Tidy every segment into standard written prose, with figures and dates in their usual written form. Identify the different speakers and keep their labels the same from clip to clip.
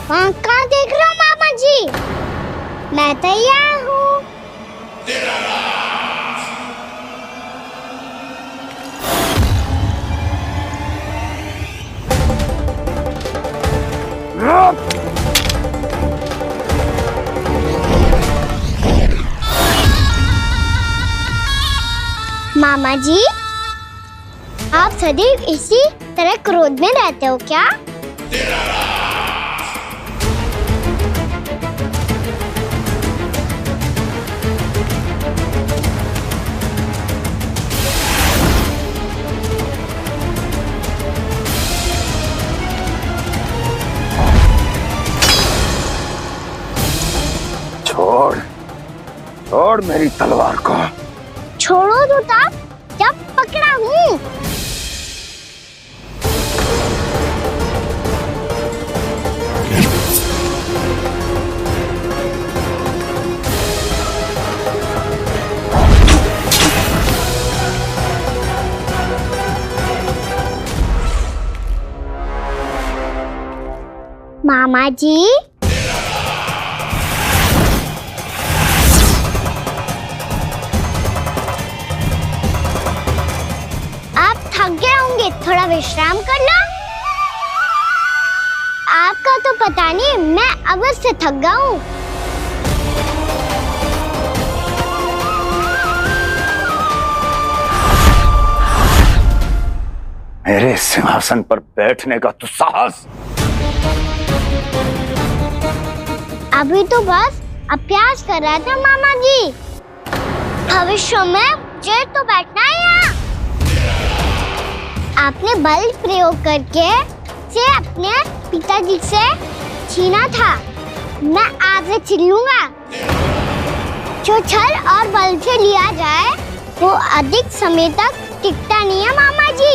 Speaker 1: वहाँ कहाँ देख रहे हो मामा जी? मैं तैयार हूँ। मामा जी, आप सदैव इसी तरह क्रोध में रहते हो क्या?
Speaker 2: छोड़ मेरी तलवार को।
Speaker 1: छोड़ो तो तब जब पकड़ा हूँ। मामा जी, थोड़ा विश्राम कर लो। आपका तो पता नहीं, मैं अवश्य थक गया हूँ।
Speaker 2: मेरे सिंहासन पर बैठने का तो साहस।
Speaker 1: अभी तो बस अभ्यास कर रहा था मामा जी। भविष्य में मुझे तो बैठना है यहाँ। आपने बल प्रयोग करके से अपने पिताजी से छीना था। मैं आज से छीन लूंगा। जो छल और बल से लिया जाए वो अधिक समय तक टिकता नहीं है मामा जी।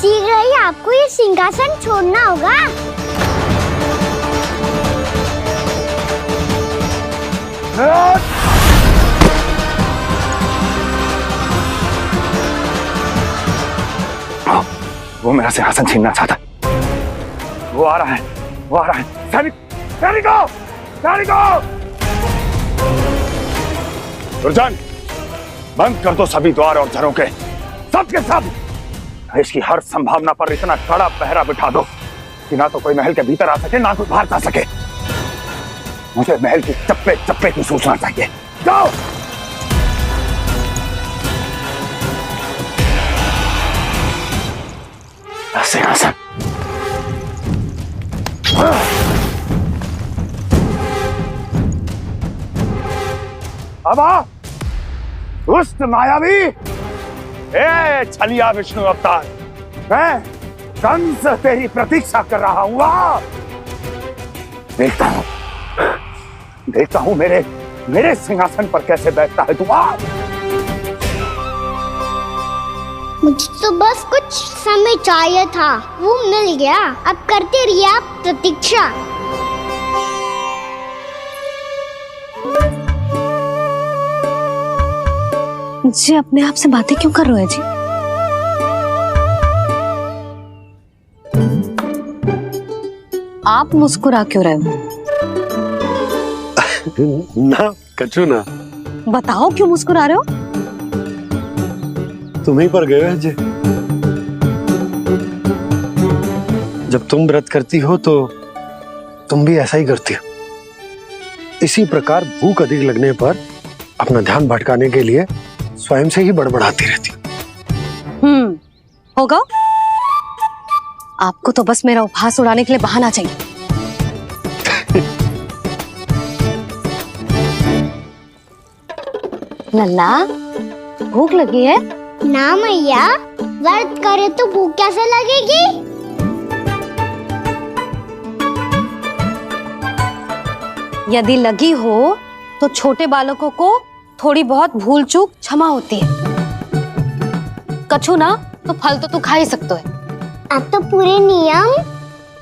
Speaker 1: शीघ्र ही आपको ये सिंहासन छोड़ना होगा।
Speaker 2: वो मेरा सिंहासन छीनना चाहता है। वो आ रहा है, वो आ रहा है। सैनिकों, सैनिकों! दुर्जन, बंद कर दो सभी द्वार और झरोखे, सबके सब। इसकी हर संभावना पर इतना कड़ा पहरा बिठा दो कि ना तो कोई महल के भीतर आ सके, ना कोई बाहर जा सके। मुझे महल की चप्पे चप्पे की सूचना चाहिए। जाओ। सिंहासन। अब आ, दुष्ट मायावी, ए छलिया विष्णु अवतार, मैं कंस तेरी प्रतीक्षा कर रहा हूँ। देखता हूँ मेरे सिंहासन पर कैसे बैठता है तू।
Speaker 1: मुझे तो बस कुछ समय चाहिए था, वो मिल गया। अब करते रहिए आप प्रतीक्षा।
Speaker 3: जी अपने आप से बातें क्यों कर रहे हो जी? आप मुस्कुरा क्यों रहे हो?
Speaker 4: ना कछु ना,
Speaker 3: बताओ क्यों मुस्कुरा रहे हो?
Speaker 4: तुम ही पर गए अजय। जब तुम व्रत करती हो तो तुम भी ऐसा ही करती हो। इसी प्रकार भूख अधिक लगने पर अपना ध्यान भटकाने के लिए स्वयं से ही बड़बड़ाती रहती हो।
Speaker 3: होगा। आपको तो बस मेरा उपहास उड़ाने के लिए बहाना चाहिए। लल्ला, भूख लगी है?
Speaker 1: ना मैया, व्रत करे तो भूख कैसे लगेगी?
Speaker 3: यदि लगी हो तो छोटे बालकों को थोड़ी बहुत भूल चूक क्षमा होती है। कछु ना तो फल तो तू खा ही सकते है।
Speaker 1: अब तो पूरे नियम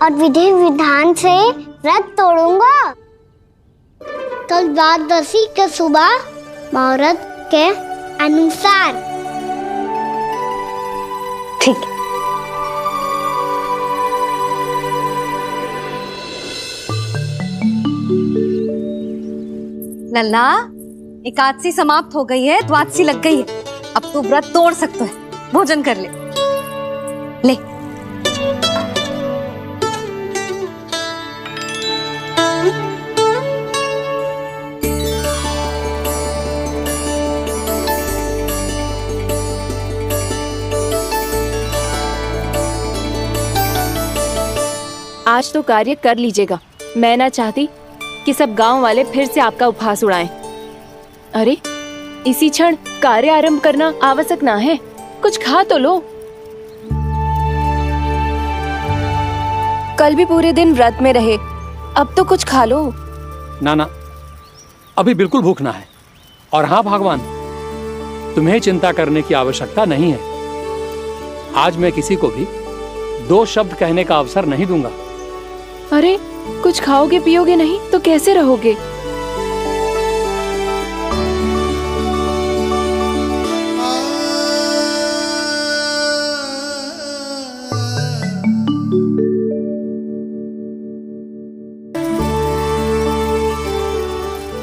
Speaker 1: और विधि विधान से व्रत तोड़ूंगा। कल द्वादशी के सुबह मुहूर्त के अनुसार।
Speaker 3: ठीक है। लल्ला, एकादशी समाप्त हो गई है, द्वादशी लग गई है। अब तू व्रत तोड़ सकते है। भोजन कर ले। ले।
Speaker 5: आज तो कार्य कर लीजिएगा। मैं ना चाहती कि सब गांव वाले फिर से आपका उपहास उड़ाएं। अरे, इसी क्षण कार्य आरंभ करना आवश्यक ना है। कुछ खा तो लो। कल भी पूरे दिन व्रत में रहे, अब तो कुछ खा लो।
Speaker 6: ना ना, अभी बिल्कुल भूख ना है। और हाँ भगवान, तुम्हें चिंता करने की आवश्यकता नहीं है। आज मैं किसी को भी 2 शब्द कहने का अवसर नहीं दूंगा।
Speaker 5: अरे, कुछ खाओगे पियोगे नहीं तो कैसे रहोगे?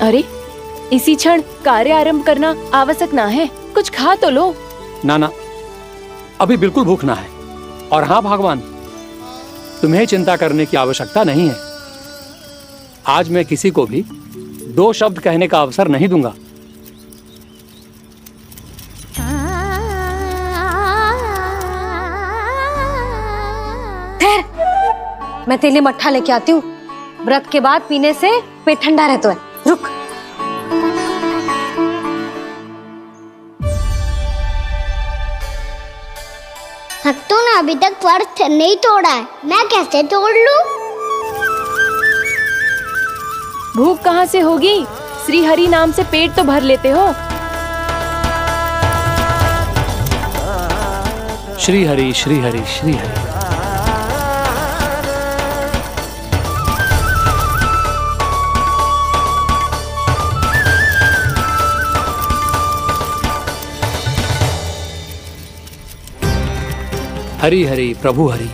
Speaker 5: अरे, इसी क्षण कार्य आरंभ करना आवश्यक ना है। कुछ खा तो लो।
Speaker 6: ना ना, अभी बिल्कुल भूख ना है। और हाँ भगवान, तुम्हें चिंता करने की आवश्यकता नहीं है। आज मैं किसी को भी 2 शब्द कहने का अवसर नहीं दूंगा।
Speaker 3: ठहर, मैं तेरे लिए मट्ठा लेके आती हूँ। व्रत के बाद पीने से पेट ठंडा रहता है। रुक।
Speaker 1: भक्तों ने अभी तक व्रत नहीं तोड़ा है, मैं कैसे तोड़ लूं?
Speaker 5: भूख कहाँ से होगी? श्री हरि नाम से पेट तो भर लेते हो।
Speaker 6: श्री हरि श्री हरि श्री हरि। हरि हरि प्रभु हरि,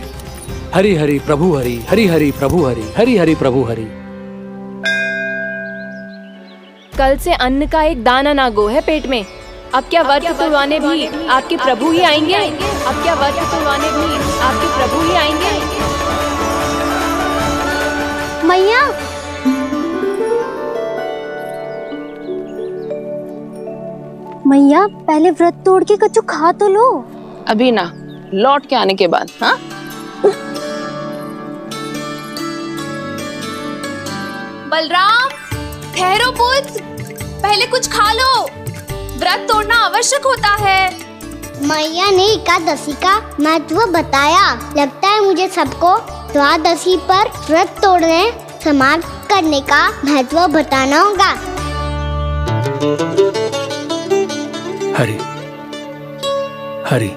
Speaker 6: हरि हरि प्रभु हरि, हरि हरि प्रभु हरि, हरि हरि प्रभु हरि।
Speaker 5: कल से अन्न का एक दाना ना गो है पेट में। अब क्या व्रत तुड़वाने भी आपके प्रभु ही आएंगे? अब क्या व्रत तुड़वाने भी आपके प्रभु ही आएंगे?
Speaker 1: मैया, मैया पहले व्रत तोड़ के कछु खा तो लो।
Speaker 7: अभी ना, लौट के आने के बाद। हाँ,
Speaker 5: बलराम, ठहरो पुत्र, पहले कुछ खा लो। व्रत तोड़ना आवश्यक होता है।
Speaker 1: मैया ने एकादशी का महत्व बताया। लगता है मुझे सबको द्वादशी पर व्रत तोड़ने समाप्त करने का महत्व बताना होगा।
Speaker 6: हरि हरि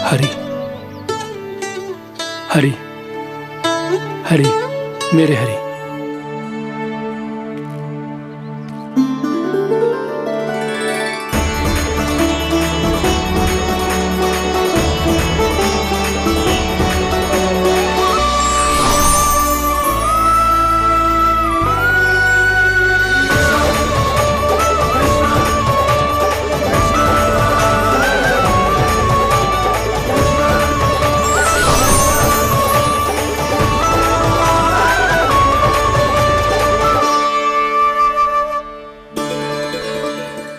Speaker 6: हरि हरि हरि, मेरे हरि।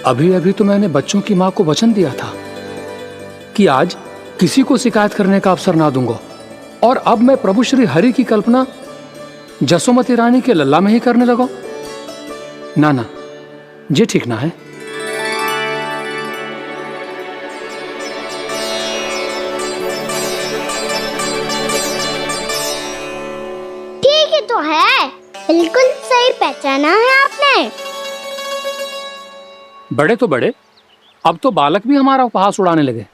Speaker 6: अभी अभी तो मैंने बच्चों की माँ को वचन दिया था कि आज किसी को शिकायत करने का अवसर ना दूंगा, और अब मैं प्रभु श्री हरि की कल्पना जसोमती रानी के लल्ला में ही करने लगा। ना ना, ये ठीक ना है।
Speaker 1: ठीक ही तो है, बिल्कुल सही पहचाना है आपने।
Speaker 6: बड़े तो बड़े, अब तो बालक भी हमारा उपहास उड़ाने लगे।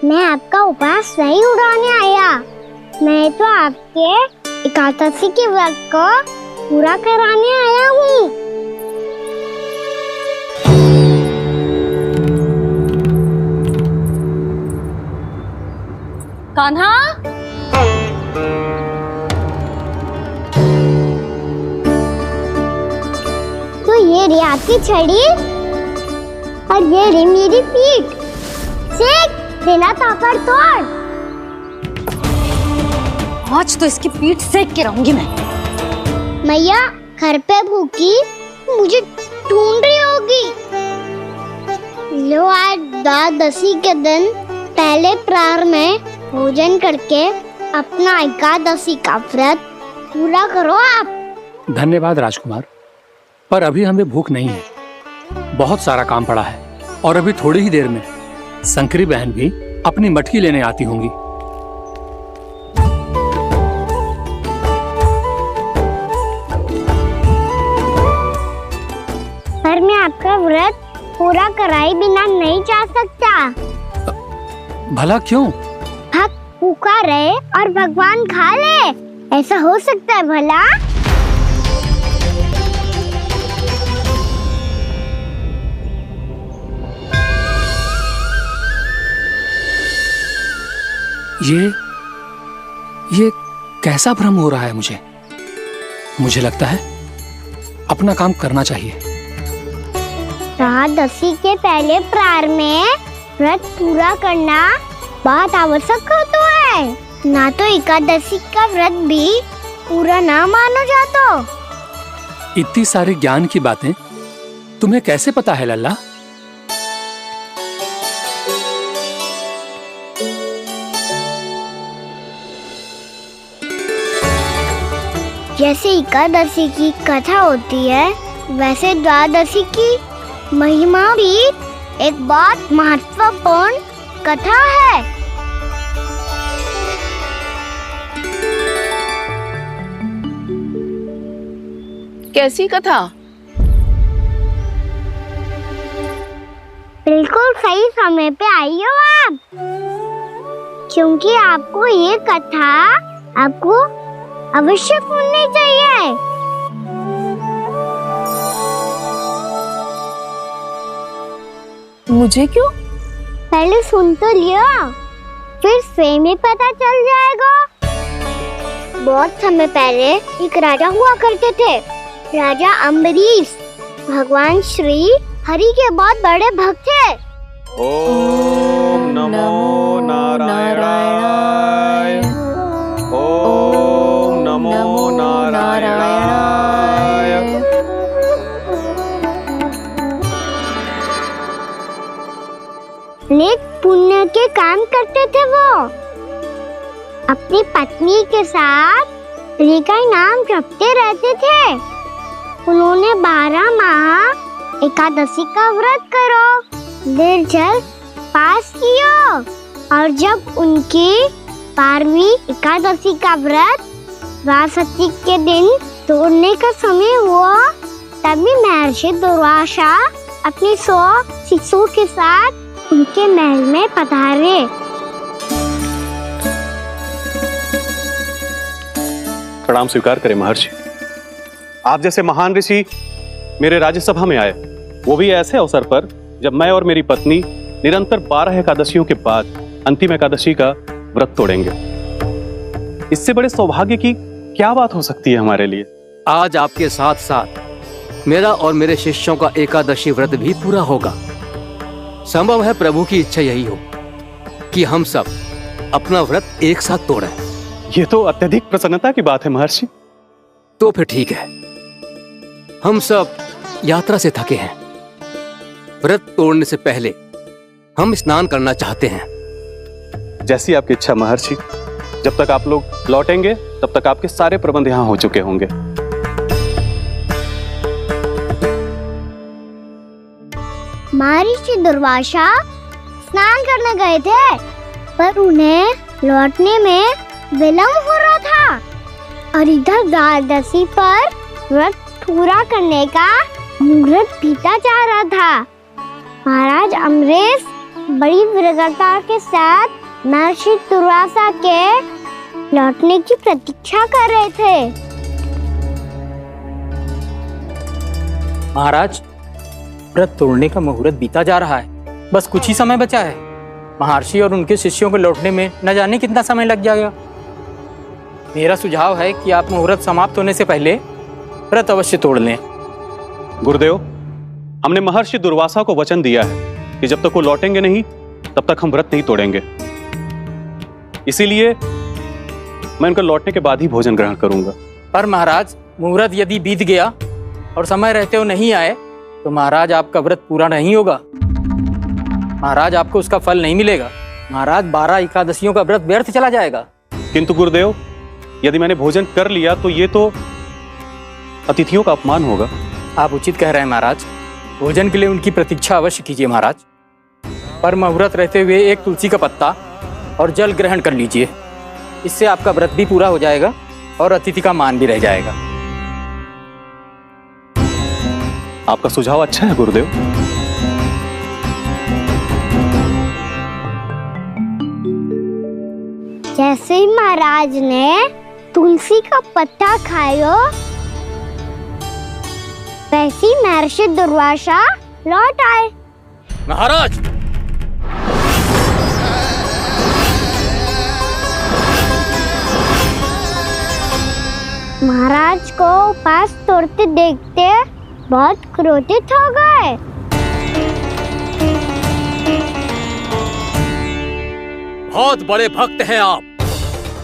Speaker 1: मैं आपका उपहास नहीं उड़ाने आया, मैं तो आपके एकादशी के व्रत को पूरा कराने आया हूँ।
Speaker 3: कान्हा,
Speaker 1: तो ये रे आपकी छड़ी और ये रे मेरी पीठ। सेक देना ताकत तोड़।
Speaker 3: आज तो इसकी पीठ सेक के रहूंगी मैं।
Speaker 1: मैया घर पे भूखी मुझे ढूंढ रही होगी। लो आज द्वादशी के दिन पहले प्रहर में भोजन करके अपना एकादशी का व्रत पूरा करो आप।
Speaker 6: धन्यवाद राजकुमार, पर अभी हमें भूख नहीं है, बहुत सारा काम पड़ा है, और अभी थोड़ी ही देर में शंकरी बहन भी अपनी मटकी लेने आती होंगी।
Speaker 1: पर मैं आपका व्रत पूरा कराए बिना नहीं जा सकता।
Speaker 6: भला क्यों?
Speaker 1: भक्त भूखा रहे और भगवान खा ले, ऐसा हो सकता है भला?
Speaker 6: ये कैसा भ्रम हो रहा है मुझे लगता है अपना काम करना चाहिए।
Speaker 1: द्वादशी के पहले प्रहर में व्रत पूरा करना बहुत आवश्यक होता है, ना तो एकादशी का व्रत भी पूरा ना मानो जातो।
Speaker 6: इतनी सारी ज्ञान की बातें तुम्हें कैसे पता है लल्ला?
Speaker 1: जैसे एकादशी की कथा होती है, वैसे द्वादशी की महिमा भी एक बहुत महत्वपूर्ण कथा है।
Speaker 7: कैसी कथा?
Speaker 1: बिल्कुल सही समय पे आई हो आप, क्योंकि आपको ये कथा आपको अवश्य सुननी चाहिए।
Speaker 7: मुझे क्यों?
Speaker 1: पहले सुन तो लियो, फिर स्वयं ही पता चल जाएगा। बहुत समय पहले एक राजा हुआ करते थे, राजा अम्बरीश। भगवान श्री हरि के बहुत बड़े भक्त थे।
Speaker 8: ओम नमो नारायणाय। ओम नमो नारायणाय।
Speaker 1: नेक पुण्य के काम करते थे वो। अपनी पत्नी के साथ हरि का नाम जपते रहते थे। उन्होंने 12 माह एकादशी का व्रत करो निर्जल पास किया, और जब उनकी 12वीं एकादशी का व्रत द्वादशी के दिन तोड़ने का समय हुआ, तभी महर्षि दुर्वासा अपनी 100 शिष्यों के साथ उनके महल में पधारे।
Speaker 8: प्रणाम स्वीकार करें महर्षि। आप जैसे महान ऋषि मेरे राज्यसभा में आए, वो भी ऐसे अवसर पर जब मैं और मेरी पत्नी निरंतर 12 एकादशियों के बाद अंतिम एकादशी का व्रत तोड़ेंगे। इससे बड़े सौभाग्य की क्या बात हो सकती है हमारे लिए?
Speaker 9: आज आपके साथ साथ मेरा और मेरे शिष्यों का एकादशी व्रत भी पूरा होगा। संभव है प्रभु की इच्छा यही हो कि हम सब अपना व्रत एक साथ तोड़ें।
Speaker 8: ये तो अत्यधिक प्रसन्नता की बात है महर्षि।
Speaker 9: तो फिर ठीक है, हम सब यात्रा से थके हैं, व्रत तोड़ने से पहले हम स्नान करना चाहते हैं।
Speaker 8: जैसी आपकी इच्छा महर्षि। जब तक आप लोग लौटेंगे तब तक आपके सारे प्रबंध यहाँ हो चुके होंगे।
Speaker 1: महर्षि दुर्वासा स्नान करने गए थे, पर उन्हें लौटने में विलंब हो रहा था और इधर द्वादशी पर व्रत पूरा करने का मुहूर्त बीता जा रहा था। महाराज अम्बरीश बड़ी विरगता के साथ महर्षि दुर्वासा के लौटने की प्रतीक्षा कर रहे थे।
Speaker 10: महाराज, व्रत तोड़ने का मुहूर्त बीता जा रहा है, बस कुछ ही समय बचा है। महर्षि और उनके शिष्यों को लौटने में न जाने कितना समय लग जाएगा। मेरा सुझाव है कि आप मुहूर्त समाप्त होने से पहले व्रत अवश्य तोड़ लें।
Speaker 8: गुरुदेव, हमने महर्षि दुर्वासा को वचन दिया है कि जब तक वो लौटेंगे नहीं तब तक हम व्रत नहीं तोड़ेंगे। इसीलिए मैं उनके लौटने के बाद ही भोजन ग्रहण करूंगा।
Speaker 10: पर महाराज, मुहूर्त यदि बीत गया और समय रहते हो नहीं आए तो महाराज आपका व्रत पूरा नहीं होगा। महाराज, आपको उसका फल नहीं मिलेगा। महाराज, 12 एकादशियों का व्रत व्यर्थ चला जाएगा।
Speaker 8: किंतु गुरुदेव, यदि मैंने भोजन कर लिया तो ये तो अतिथियों का अपमान होगा।
Speaker 10: आप उचित कह रहे हैं महाराज, भोजन के लिए उनकी प्रतीक्षा अवश्य कीजिए महाराज। पर मुहूर्त रहते हुए एक तुलसी का पत्ता और जल ग्रहण कर लीजिए, इससे आपका व्रत भी पूरा हो जाएगा और अतिथि का मान भी रह जाएगा।
Speaker 8: आपका सुझाव अच्छा है गुरुदेव।
Speaker 1: जैसे ही महाराज ने तुलसी का पत्ता खाया, वैसे ही महर्षि दुर्वासा लौट आए।
Speaker 9: महाराज,
Speaker 1: महाराज को उपास तोड़ते देखते बहुत क्रोधित हो गए।
Speaker 9: बहुत बड़े भक्त हैं आप,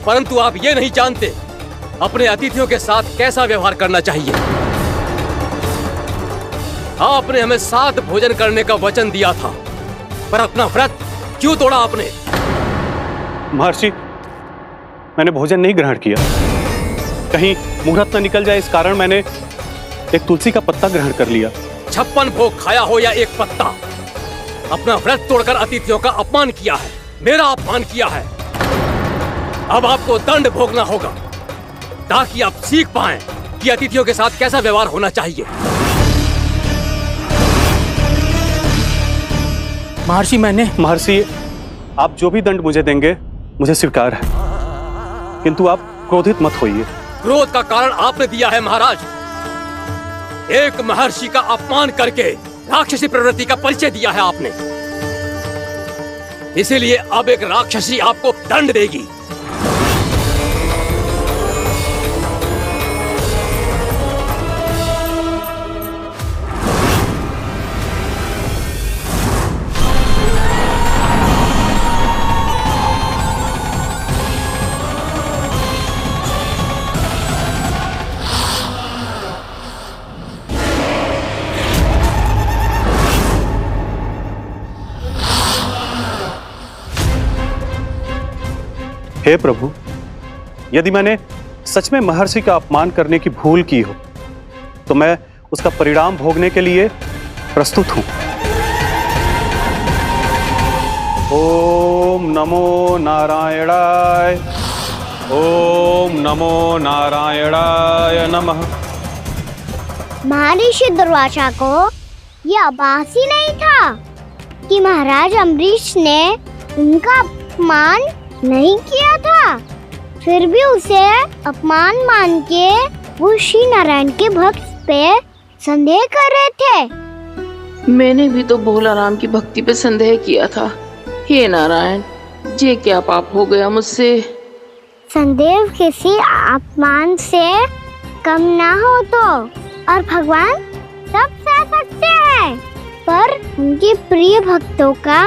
Speaker 9: परंतु आप ये नहीं जानते अपने अतिथियों के साथ कैसा व्यवहार करना चाहिए। आपने हमें साथ भोजन करने का वचन दिया था, पर अपना व्रत क्यों तोड़ा आपने?
Speaker 8: महर्षि, मैंने भोजन नहीं ग्रहण किया। कहीं मुहूर्त न निकल जाए इस कारण मैंने एक तुलसी का पत्ता ग्रहण कर लिया।
Speaker 9: 56 भोग खाया हो या एक पत्ता, अपना व्रत तोड़कर अतिथियों का अपमान किया है, मेरा अपमान किया है। अब आपको दंड भोगना होगा ताकि आप सीख पाएं कि अतिथियों के साथ कैसा व्यवहार होना चाहिए।
Speaker 8: महर्षि, आप जो भी दंड मुझे देंगे मुझे स्वीकार है, किंतु आप क्रोधित मत होइए।
Speaker 9: क्रोध का कारण आपने दिया है महाराज। एक महर्षि का अपमान करके राक्षसी प्रवृत्ति का परिचय दिया है आपने, इसीलिए अब एक राक्षसी आपको दंड देगी।
Speaker 8: हे प्रभु, यदि मैंने सच में महर्षि का अपमान करने की भूल की हो तो मैं उसका परिणाम भोगने के लिए प्रस्तुत हूं। ओम नमो नारायणाय, ओम नमो नारायणाय नमः।
Speaker 1: महर्षि दुर्वासा को यह आभास ही नहीं था कि महाराज अम्बरीश ने उनका अपमान नहीं किया था, फिर भी उसे अपमान मान के वो श्री नारायण के भक्त पे संदेह कर रहे थे।
Speaker 7: मैंने भी तो भोला राम की भक्ति पे संदेह किया था। हे नारायण, ये क्या पाप हो गया मुझसे?
Speaker 1: संदेह किसी अपमान से कम ना हो तो, और भगवान सब सह सकते हैं, पर उनके प्रिय भक्तों का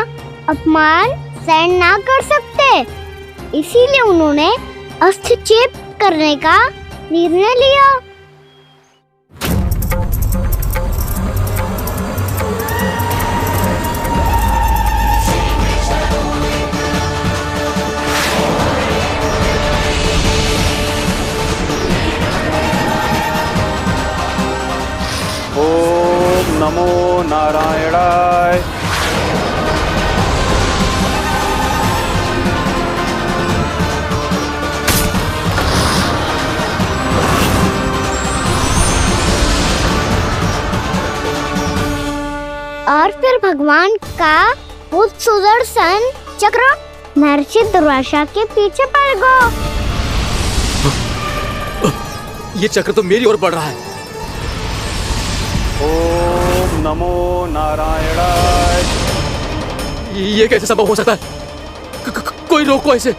Speaker 1: अपमान सहन ना कर सकते, इसीलिए उन्होंने अस्थिचेप करने का निर्णय लिया।
Speaker 8: नारायणाय।
Speaker 1: और फिर भगवान का वो सुदर्शन चक्र महर्षि दुर्वासा के पीछे पड़ गया।
Speaker 9: ये चक्र तो मेरी ओर बढ़ रहा है।
Speaker 8: ओम नमो नारायणाय।
Speaker 9: ये कैसे संभव हो सकता है? कोई रोको इसे,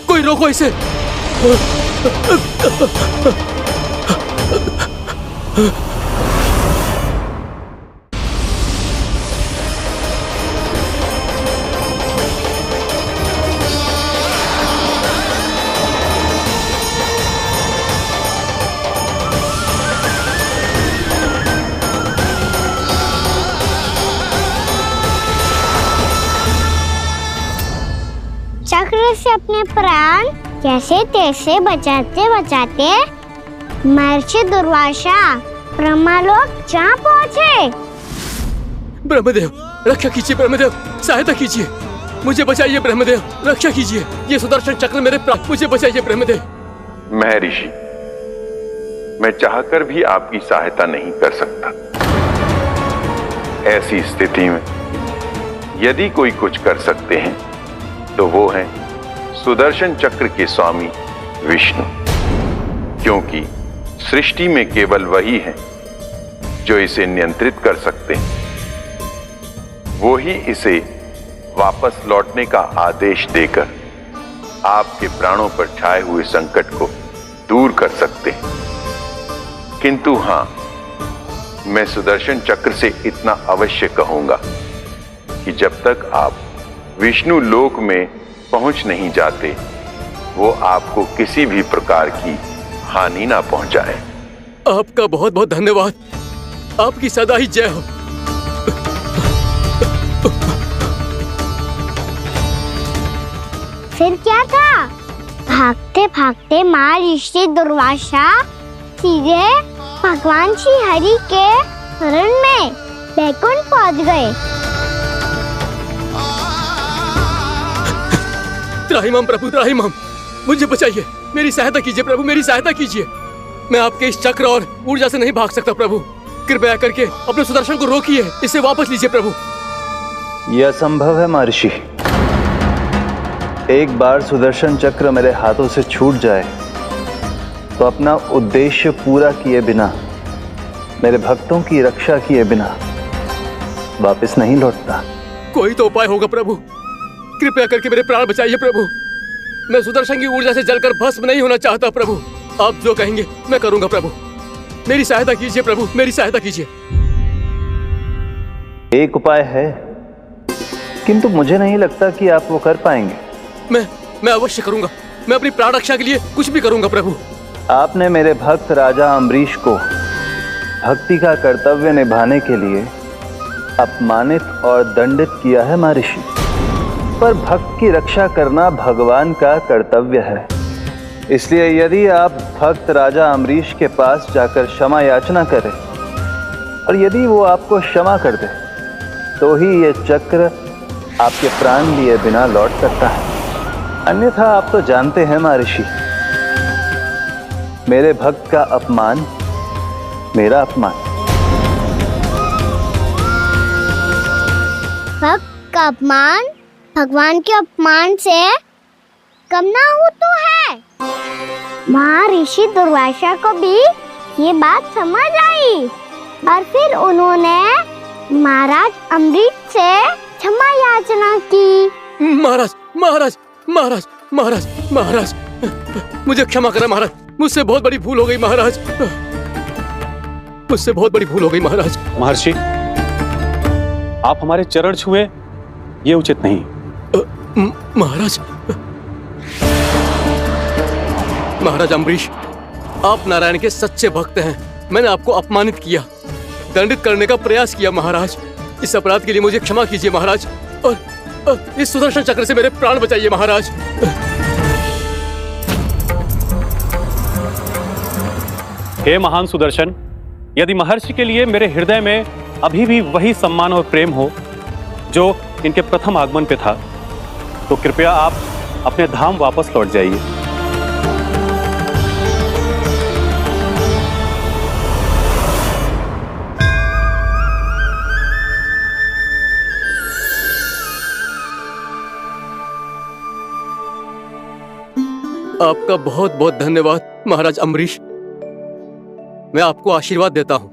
Speaker 9: कोई रोको इसे।
Speaker 1: चक्र से अपने प्राण कैसे तैसे बचाते बचाते महर्षि दुर्वासा ब्रह्मलोक जहाँ पहुँचे।
Speaker 9: ब्रह्मदेव रक्षा कीजिए, ब्रह्मदेव सहायता कीजिए, मुझे बचाइए ब्रह्मदेव, रक्षा कीजिए। ये सुदर्शन चक्र मेरे प्राण, मुझे बचाइए ब्रह्मदेव।
Speaker 11: महर्षि, मैं चाहकर भी आपकी सहायता नहीं कर सकता। ऐसी स्थिति में यदि कोई कुछ कर सकते हैं तो वो है सुदर्शन चक्र के स्वामी विष्णु, क्योंकि सृष्टि में केवल वही है जो इसे नियंत्रित कर सकते हैं। वो ही इसे वापस लौटने का आदेश देकर आपके प्राणों पर छाए हुए संकट को दूर कर सकते हैं। किंतु हां, मैं सुदर्शन चक्र से इतना अवश्य कहूंगा कि जब तक आप विष्णु लोक में पहुंच नहीं जाते, वो आपको किसी भी प्रकार की हानि ना पहुंचाए।
Speaker 9: आपका बहुत बहुत धन्यवाद, आपकी सदा ही जय हो।
Speaker 1: फिर क्या था? भागते भागते महर्षि दुर्वासा सीधे भगवान श्री हरि के शरण में बैकुंठ पहुंच गए।
Speaker 9: त्राहिमाम प्रभु, त्राहिमाम, मुझे बचाइए, मेरी सहायता कीजिए प्रभु, मेरी सहायता कीजिए। मैं आपके इस चक्र और ऊर्जा से नहीं भाग सकता प्रभु, कृपया करके अपने सुदर्शन को रोकिए, इसे वापस लीजिए प्रभु।
Speaker 12: यह असंभव है महर्षि। एक बार सुदर्शन चक्र मेरे हाथों से छूट जाए तो अपना उद्देश्य पूरा किए बिना, मेरे भक्तों की रक्षा किए बिना वापस नहीं लौटता।
Speaker 9: कोई तो उपाय होगा प्रभु, कृपया करके मेरे प्राण बचाइए प्रभु। मैं सुदर्शन की ऊर्जा से जलकर भस्म नहीं होना चाहता प्रभु। आप जो कहेंगे मैं करूंगा प्रभु, मेरी सहायता कीजिए प्रभु, मेरी सहायता कीजिए।
Speaker 12: एक उपाय है, किंतु मुझे नहीं लगता कि आप वो कर पाएंगे।
Speaker 9: मैं अवश्य करूंगा, मैं अपनी प्राण रक्षा के लिए कुछ भी करूंगा प्रभु।
Speaker 12: आपने मेरे भक्त राजा अम्बरीश को भक्ति का कर्तव्य निभाने के लिए अपमानित और दंडित किया है महर्षि, पर भक्त की रक्षा करना भगवान का कर्तव्य है। इसलिए यदि आप भक्त राजा अम्बरीश के पास जाकर क्षमा याचना करें और यदि वो आपको क्षमा कर दे तो ही ये चक्र आपके प्राण लिए बिना लौट सकता है। अन्यथा आप तो जानते हैं महर्षि, मेरे भक्त का अपमान मेरा अपमान।
Speaker 1: भक्त का अपमान भगवान के अपमान से कम ना हो तो है। महर्षि दुर्वासा को भी ये बात समझ आई और फिर उन्होंने महाराज अम्बरीश से क्षमा याचना की।
Speaker 9: महाराज महाराज महाराज महाराज महाराज, मुझे क्षमा करें महाराज, मुझसे बहुत बड़ी भूल हो गई महाराज, मुझसे बहुत बड़ी भूल हो गई महाराज।
Speaker 8: महर्षि, आप हमारे चरण छुए ये उचित नहीं।
Speaker 9: महाराज, महाराज अम्बरीश, आप नारायण के सच्चे भक्त हैं। मैंने आपको अपमानित किया, दंडित करने का प्रयास किया महाराज। इस अपराध के लिए मुझे क्षमा कीजिए महाराज, और इस सुदर्शन चक्र से मेरे प्राण बचाइए महाराज।
Speaker 8: हे महान सुदर्शन, यदि महर्षि के लिए मेरे हृदय में अभी भी वही सम्मान और प्रेम हो जो इनके प्रथम आगमन पे था, तो कृपया आप अपने धाम वापस लौट जाइए।
Speaker 9: आपका बहुत बहुत धन्यवाद महाराज अम्बरीश। मैं आपको आशीर्वाद देता हूं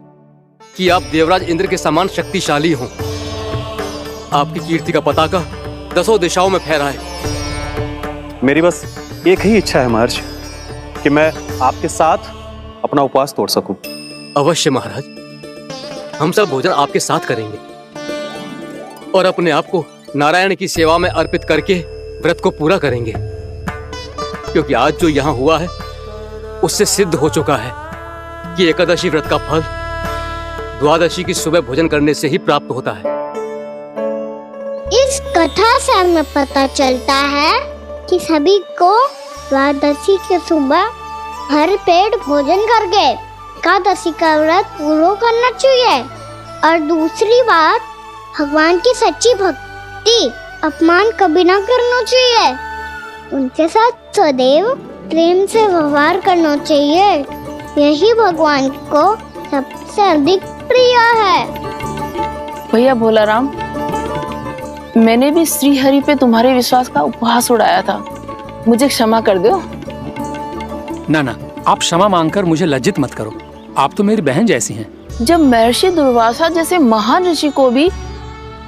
Speaker 9: कि आप देवराज इंद्र के समान शक्तिशाली हों। आपकी कीर्ति का पताका 10 दिशाओं में फहराए।
Speaker 8: मेरी बस एक ही इच्छा है महर्षि कि मैं आपके साथ अपना उपवास तोड़ सकूं।
Speaker 9: अवश्य महाराज, हम सब भोजन आपके साथ करेंगे और अपने आप को नारायण की सेवा में अर्पित करके व्रत को पूरा करेंगे, क्योंकि आज जो यहाँ हुआ है उससे सिद्ध हो चुका है कि एकादशी व्रत का फल द्वादशी की सुबह भोजन करने से ही प्राप्त होता है।
Speaker 1: इस कथा से हमें पता चलता है कि सभी को द्वादशी के सुबह भर पेट भोजन करके एकादशी का व्रत पूरा करना चाहिए। और दूसरी बात, भगवान की सच्ची भक्ति अपमान कभी ना करना चाहिए। उनके साथ सदैव प्रेम से व्यवहार करना चाहिए। यही भगवान को सबसे अधिक प्रिय है।
Speaker 7: भैया भोला राम, मैंने भी श्री हरि पे तुम्हारे विश्वास का उपहास उड़ाया था, मुझे क्षमा कर दो।
Speaker 6: ना ना, आप क्षमा मांगकर मुझे लज्जित मत करो। आप तो मेरी बहन जैसी हैं।
Speaker 7: जब महर्षि दुर्वासा जैसे महान ऋषि को भी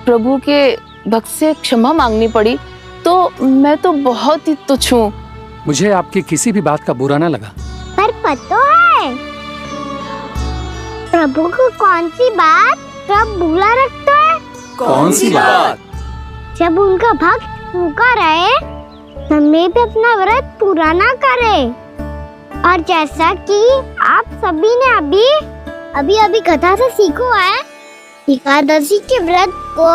Speaker 7: प्रभु के भक्त से क्षमा मांगनी पड़ी, तो मैं तो बहुत ही तुच्छ हूँ।
Speaker 6: मुझे आपकी किसी भी बात का बुरा ना लगा।
Speaker 1: पर पता है प्रभु को कौन सी बात कब बुरा रखता है?
Speaker 9: कौन सी बात?
Speaker 1: जब उनका भक्त भूखा रहे, हमें भी अपना व्रत पूरा ना करे। और जैसा कि आप सभी ने अभी कथा से सीखो है, एकादशी के व्रत को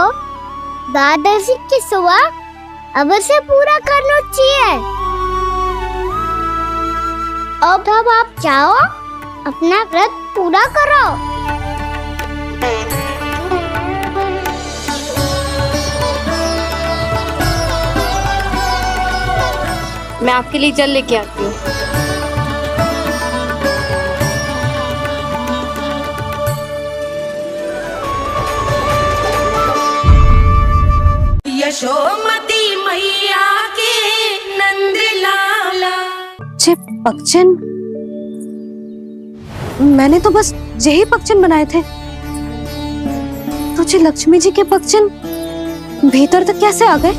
Speaker 1: द्वादशी की सुबह अवश्य पूरा करना चाहिए। अब आप जाओ, अपना व्रत पूरा करो।
Speaker 3: मैं आपके लिए जल लेके आती हूँ।
Speaker 13: यशोमती मैया के नंद लाला।
Speaker 3: पक्षन, मैंने तो बस यही पक्षन बनाए थे। तुझे लक्ष्मी जी के पक्षन भीतर तक कैसे आ गए?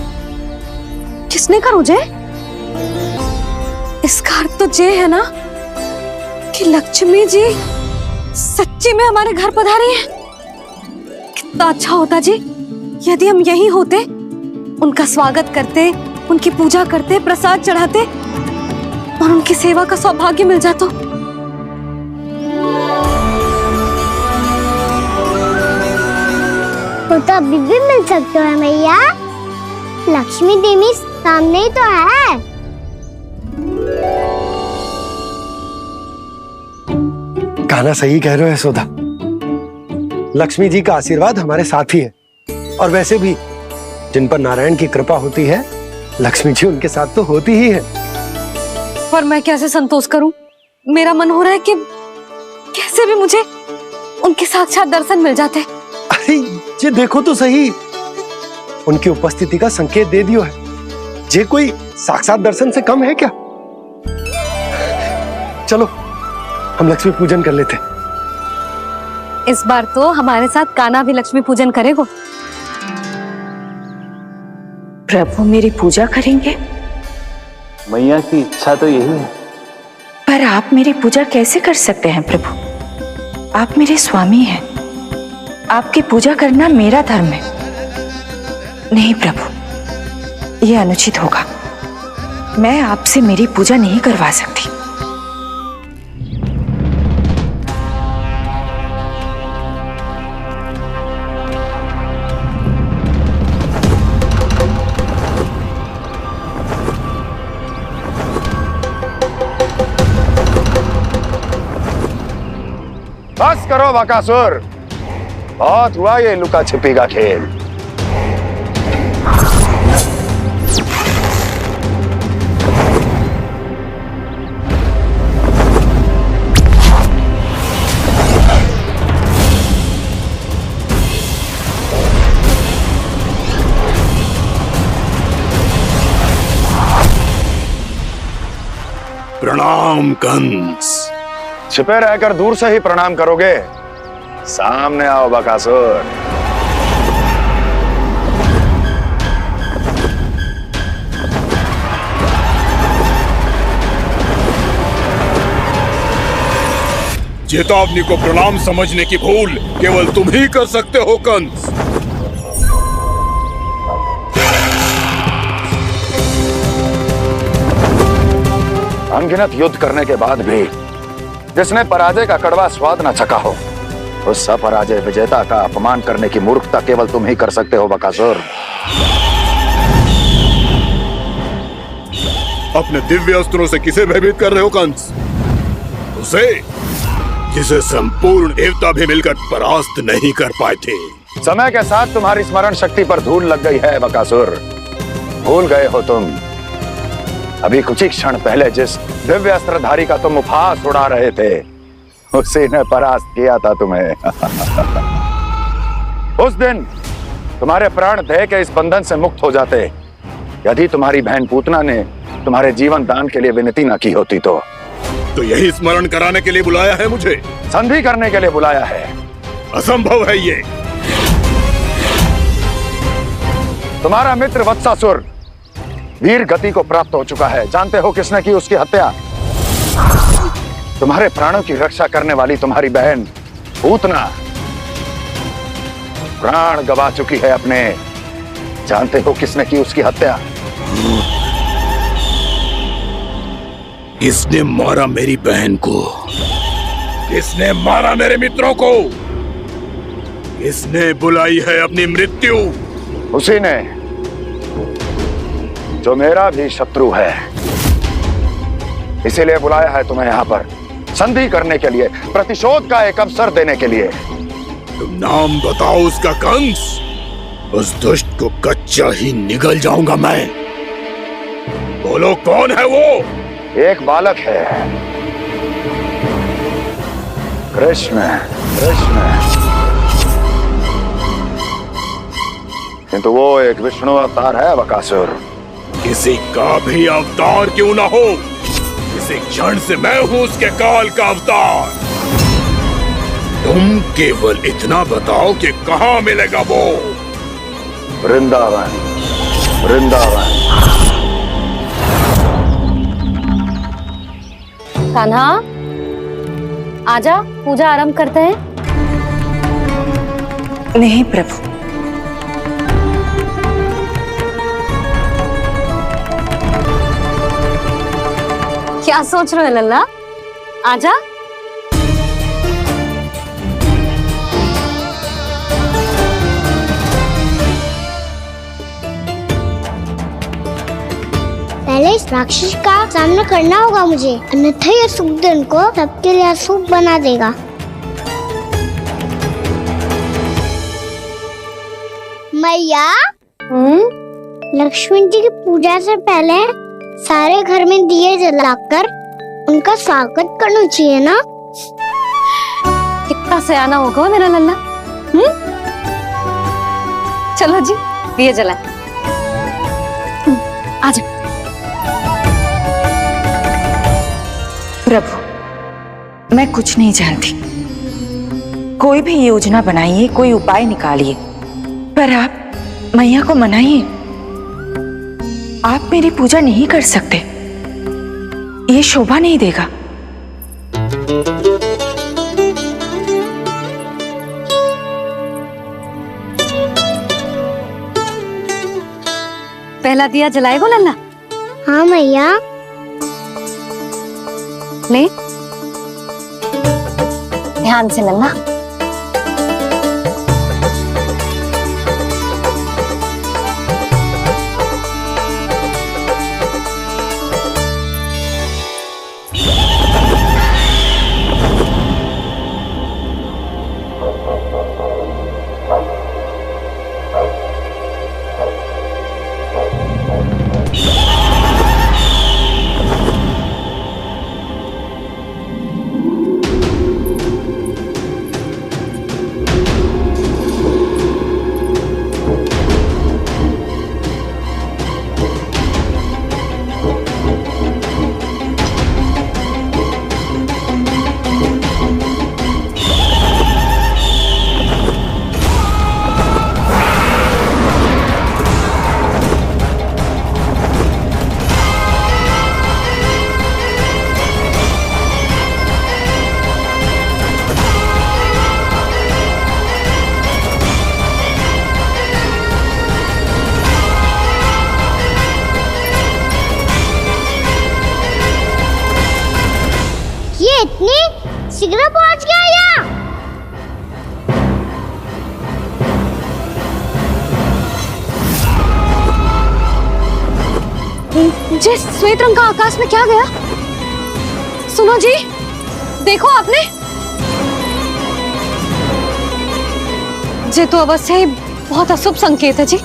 Speaker 3: किसने करो जे? इसका अर्थ तो ये है ना कि लक्ष्मी जी सच्ची में हमारे घर पधारी हैं। कितना अच्छा होता जी यदि हम यहीं होते, उनका स्वागत करते, उनकी पूजा करते, प्रसाद चढ़ाते और उनकी सेवा का सौभाग्य मिल जाता।
Speaker 1: तो अभी भी मिल सकते हैं मैया। लक्ष्मी देवी सामने ही तो है।
Speaker 4: कान्हा सही कह रहे हो यशोदा। लक्ष्मी जी का आशीर्वाद हमारे साथ ही है। और वैसे भी जिन पर नारायण की कृपा होती है, लक्ष्मी जी उनके साथ तो होती ही है।
Speaker 3: पर मैं कैसे संतोष करूं? मेरा मन हो रहा है कि कैसे भी मुझे उनके साक्षात दर्शन मिल जाते।
Speaker 4: अरे ये देखो तो सही, उनकी उपस्थिति का संकेत दे दियो है। ये कोई साक्षात दर्शन से कम है क्या? चलो हम लक्ष्मी पूजन कर लेते।
Speaker 3: इस बार तो हमारे साथ कान्हा भी लक्ष्मी पूजन करेगा।
Speaker 7: प्रभु मेरी पूजा करेंगे?
Speaker 12: मैया की इच्छा तो यही है।
Speaker 14: पर आप मेरी पूजा कैसे कर सकते हैं प्रभु? आप मेरे स्वामी हैं। आपकी पूजा करना मेरा धर्म है। नहीं प्रभु, यह अनुचित होगा। मैं आपसे मेरी पूजा नहीं करवा सकती।
Speaker 2: बस करो बकासुर, बहुत हुआ ये लुका छिपी का खेल।
Speaker 15: प्रणाम कंस।
Speaker 2: छिपे रहकर दूर से ही प्रणाम करोगे? सामने आओ बकासुर।
Speaker 15: चेतावनी को प्रणाम समझने की भूल केवल तुम ही कर सकते हो कंस।
Speaker 2: अनगिनत युद्ध करने के बाद भी जिसने पराजय का कड़वा स्वाद न चखा हो, उस अपराजय विजेता का अपमान करने की मूर्खता केवल तुम ही कर सकते हो बकासुर।
Speaker 15: अपने दिव्य अस्त्रों से किसे भयभीत कर रहे हो कंस? उसे जिसे संपूर्ण देवता भी मिलकर परास्त नहीं कर पाए थे।
Speaker 2: समय के साथ तुम्हारी स्मरण शक्ति पर धूल लग गई है बकासुर। भूल गए हो तुम अभी कुछ ही क्षण पहले जिस दिव्य अस्त्रधारी का तुम उपहास उड़ा रहे थे, उसी ने परास्त किया था तुम्हें। उस दिन तुम्हारे प्राण देह के इस बंधन से मुक्त हो जाते यदि तुम्हारी बहन पूतना ने तुम्हारे जीवन दान के लिए विनती न की होती तो
Speaker 15: यही स्मरण कराने के लिए बुलाया है मुझे?
Speaker 2: संधि करने के लिए बुलाया है।
Speaker 15: असंभव है ये।
Speaker 2: तुम्हारा मित्र वत्सासुर वीर गति को प्राप्त हो चुका है। जानते हो किसने की उसकी हत्या? तुम्हारे प्राणों की रक्षा करने वाली तुम्हारी बहन पूतना प्राण गवा चुकी है अपने। जानते हो किसने की उसकी हत्या?
Speaker 15: किसने मारा मेरी बहन को? किसने मारा मेरे मित्रों को? किसने बुलाई है अपनी मृत्यु?
Speaker 2: उसी ने जो मेरा भी शत्रु है। इसीलिए बुलाया है तुम्हें यहाँ पर संधि करने के लिए, प्रतिशोध का एक अवसर देने के लिए।
Speaker 15: तुम नाम बताओ उसका कंस। उस दुष्ट को कच्चा ही निगल जाऊंगा मैं। बोलो कौन है वो?
Speaker 2: एक बालक है, कृष्ण। किंतु वो एक विष्णु अवतार है बकासुर।
Speaker 15: किसी का भी अवतार क्यों ना हो, इसी क्षण से मैं हूं उसके काल का अवतार। तुम केवल इतना बताओ कि कहां मिलेगा वो?
Speaker 2: वृंदावन।
Speaker 3: कान्हा, आजा, पूजा आरंभ करते हैं।
Speaker 14: नहीं प्रभु,
Speaker 3: क्या सोच रहे हो लल्ला? आजा।
Speaker 1: पहले इस राक्षस का सामना करना होगा मुझे, अन्यथा ये शुभ दिन को सबके लिए अशुभ बना देगा। मैया, लक्ष्मी जी की पूजा से पहले सारे घर में दिए जलाकर उनका स्वागत करना चाहिए ना?
Speaker 3: कितना सयाना होगा मेरा लल्ला। चलो जी, दिए जलाए। आजा।
Speaker 14: प्रभु, मैं कुछ नहीं जानती। कोई भी योजना बनाइए, कोई उपाय निकालिए, पर आप मैया को मनाइए। आप मेरी पूजा नहीं कर सकते, ये शोभा नहीं देगा।
Speaker 3: पहला दिया जलाएगो लल्ला?
Speaker 1: हाँ मैया।
Speaker 3: ले, ध्यान से लल्ला।
Speaker 1: शीघ्र पहुंच गया यहाँ।
Speaker 3: जी, श्वेत रंग का आकाश में क्या गया? सुनो जी, देखो आपने। जी तो अवश्य ही बहुत अशुभ संकेत है जी।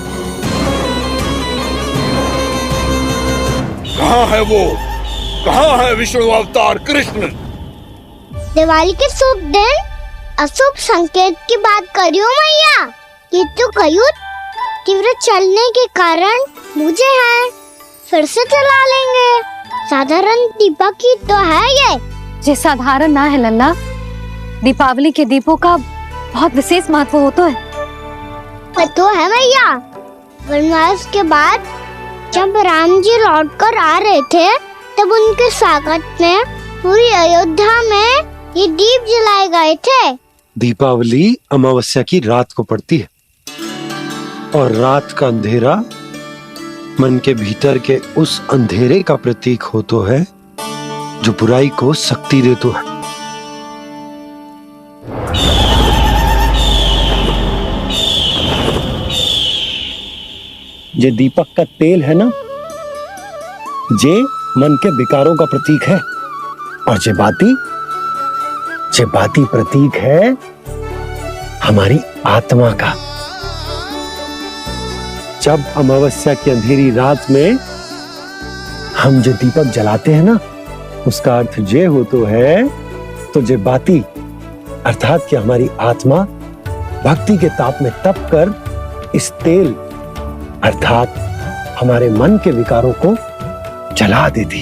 Speaker 15: कहाँ है वो? कहाँ है विष्णु अवतार कृष्ण?
Speaker 1: दिवाली के शुभ दिन अशुभ संकेत की बात कर रही हूँ मैया। ये तो कयूर तीव्र चलने के कारण मुझे है, फिर से चला लेंगे। साधारण दीपक ही तो है ये
Speaker 3: साधारण ना है लल्ला। दीपावली के दीपों का बहुत विशेष महत्व होता है।
Speaker 1: तो है मैया। वनवास के बाद जब राम जी लौट कर आ रहे थे तब उनके स्वागत में पूरी अयोध्या में ये दीप जलाए गए थे।
Speaker 4: दीपावली अमावस्या की रात को पड़ती है और रात का अंधेरा मन के भीतर के उस अंधेरे का प्रतीक हो तो है जो बुराई को शक्ति दे तो है।
Speaker 16: ये दीपक का तेल है ना, जे मन के विकारों का प्रतीक है। और जे बाती प्रतीक है हमारी आत्मा का।
Speaker 4: जब अमावस्या की अंधेरी रात में हम जो दीपक जलाते हैं ना, उसका अर्थ ये हो तो है तो जे बाती अर्थात कि हमारी आत्मा भक्ति के ताप में तप कर इस तेल अर्थात हमारे मन के विकारों को जला देती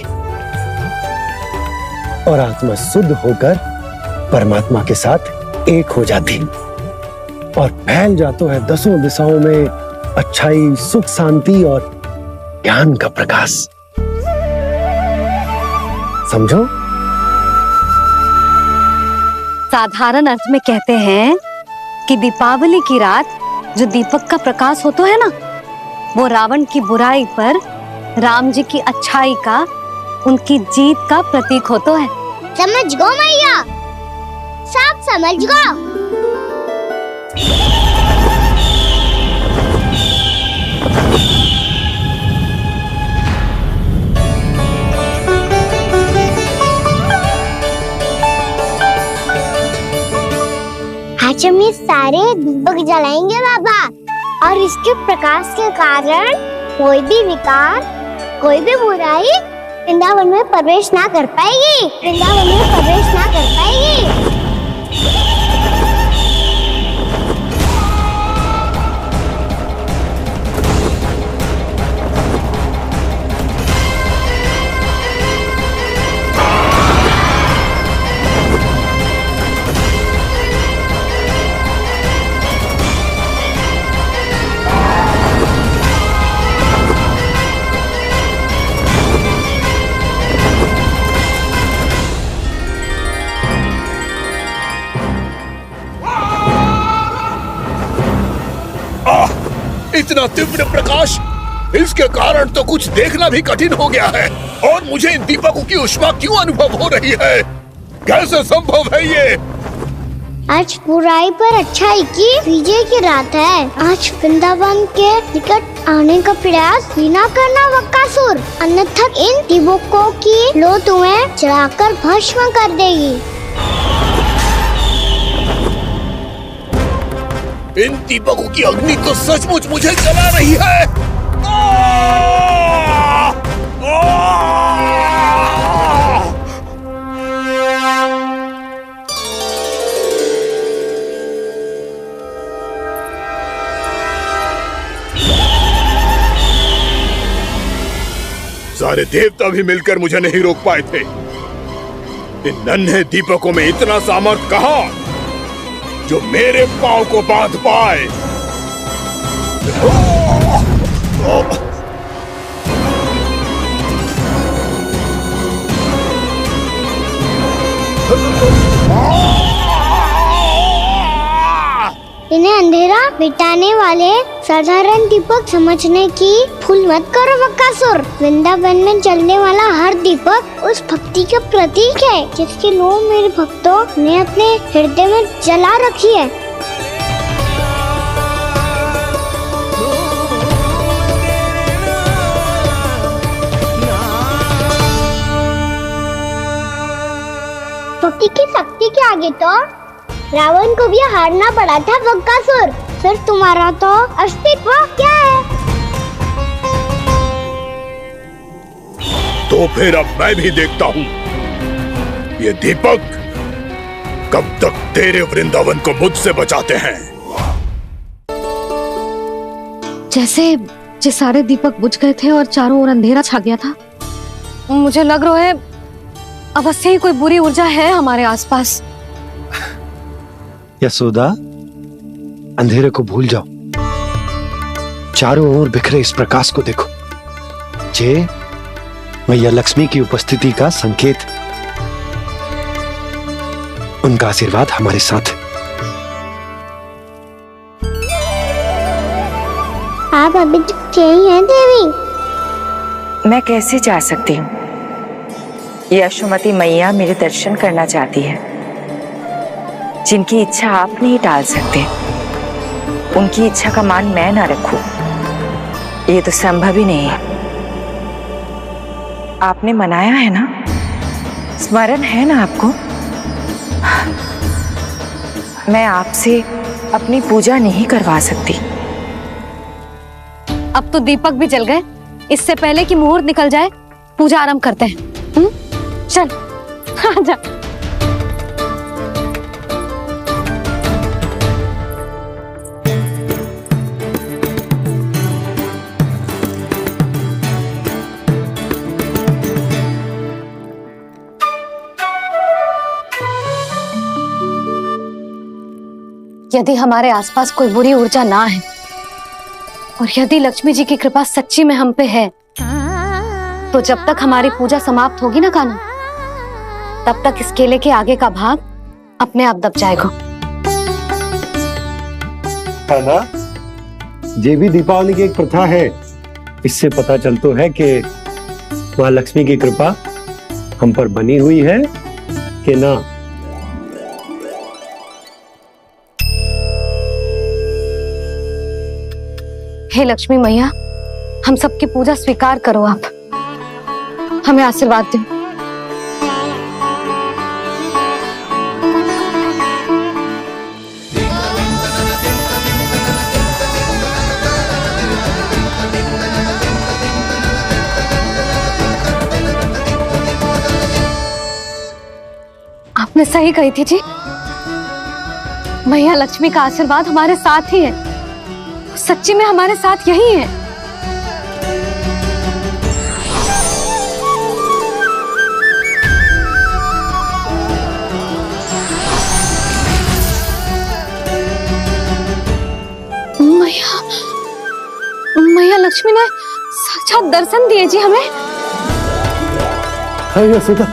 Speaker 4: और आत्मा शुद्ध होकर परमात्मा के साथ एक हो जाती और फैल जाता है दसों दिशाओं में अच्छाई, सुख, शांति और ज्ञान का प्रकाश। समझो?
Speaker 3: साधारण अर्थ में कहते हैं कि दीपावली की रात जो दीपक का प्रकाश होता है ना, वो रावण की बुराई पर राम जी की अच्छाई का, उनकी जीत का प्रतीक होता है।
Speaker 1: समझ गो मैया, सब समझ गो। आज हम ये सारे दीपक जलाएंगे बाबा, और इसके प्रकाश के कारण कोई भी विकार, कोई भी बुराई वृंदावन में प्रवेश ना कर पाएगी, वृंदावन में प्रवेश ना कर पाएगी।
Speaker 15: इतना तीव्र प्रकाश, इसके कारण तो कुछ देखना भी कठिन हो गया है। और मुझे इन दीपकों की उष्मा क्यों अनुभव हो रही है? कैसे संभव है ये?
Speaker 1: आज बुराई पर अच्छाई की विजय की रात है। आज वृंदावन के निकट आने का प्रयास ही ना करना बकासुर, अन्यथा इन दीपकों की लो तुम्हें जलाकर भस्म कर देगी।
Speaker 15: इन दीपकों की अग्नि तो सचमुच मुझे जला रही है। सारे देवता भी मिलकर मुझे नहीं रोक पाए थे। इन नन्हे दीपकों में इतना सामर्थ्य कहां जो मेरे पांव को बांध पाए।
Speaker 1: इन्हें अंधेरा मिटाने वाले साधारण दीपक समझने की भूल मत करो बकासुर। वृंदावन में जलने वाला हर दीपक उस भक्ति का प्रतीक है जिसकी लो मेरे भक्तों ने अपने हृदय में जला रखी है। भक्ति की शक्ति के आगे तो रावण को भी हारना पड़ा था बकासुर। फिर तुम्हारा तो अस्तित्व क्या है?
Speaker 15: तो फिर अब मैं भी देखता हूँ ये दीपक कब तक तेरे वृंदावन को मुझसे बचाते हैं।
Speaker 3: जैसे ये सारे दीपक बुझ गए थे और चारों ओर अंधेरा छा गया था, मुझे लग रहा है अवश्य ही कोई बुरी ऊर्जा है हमारे आसपास।
Speaker 4: यशोदा, अंधेरे को भूल जाओ, चारों ओर बिखरे इस प्रकाश को देखो। जे मैया लक्ष्मी की उपस्थिति का संकेत, उनका आशीर्वाद हमारे साथ।
Speaker 1: आप अभी तक यही हैं देवी?
Speaker 14: मैं कैसे जा सकती हूँ? यशोमती मैया मेरे दर्शन करना चाहती है, जिनकी इच्छा आप नहीं टाल सकते। उनकी इच्छा का मान मैं ना रखूं, ये तो संभव ही नहीं है। आपने मनाया है ना, स्मरण है ना आपको? मैं आपसे अपनी पूजा नहीं करवा सकती।
Speaker 3: अब तो दीपक भी जल गए, इससे पहले कि मुहूर्त निकल जाए पूजा आरंभ करते हैं। चल आजा। यदि हमारे आसपास कोई बुरी ऊर्जा ना है और यदि लक्ष्मी जी की कृपा सच्ची में हम पे है, तो जब तक हमारी पूजा समाप्त होगी ना कान्हा, तब तक इस केले के आगे का भाग अपने आप दब जाएगा।
Speaker 4: कान्हा, ये भी दीपावली की एक प्रथा है। इससे पता चलता है कि माँ लक्ष्मी की कृपा हम पर बनी हुई है कि ना।
Speaker 3: हे लक्ष्मी मैया, हम सबकी पूजा स्वीकार करो, आप हमें आशीर्वाद दो। आपने सही कही थी जी, मैया लक्ष्मी का आशीर्वाद हमारे साथ ही है, सच्ची में हमारे साथ यही है। मैया लक्ष्मी ने साक्षात दर्शन दिए जी हमें।
Speaker 4: हाँ यशोदा,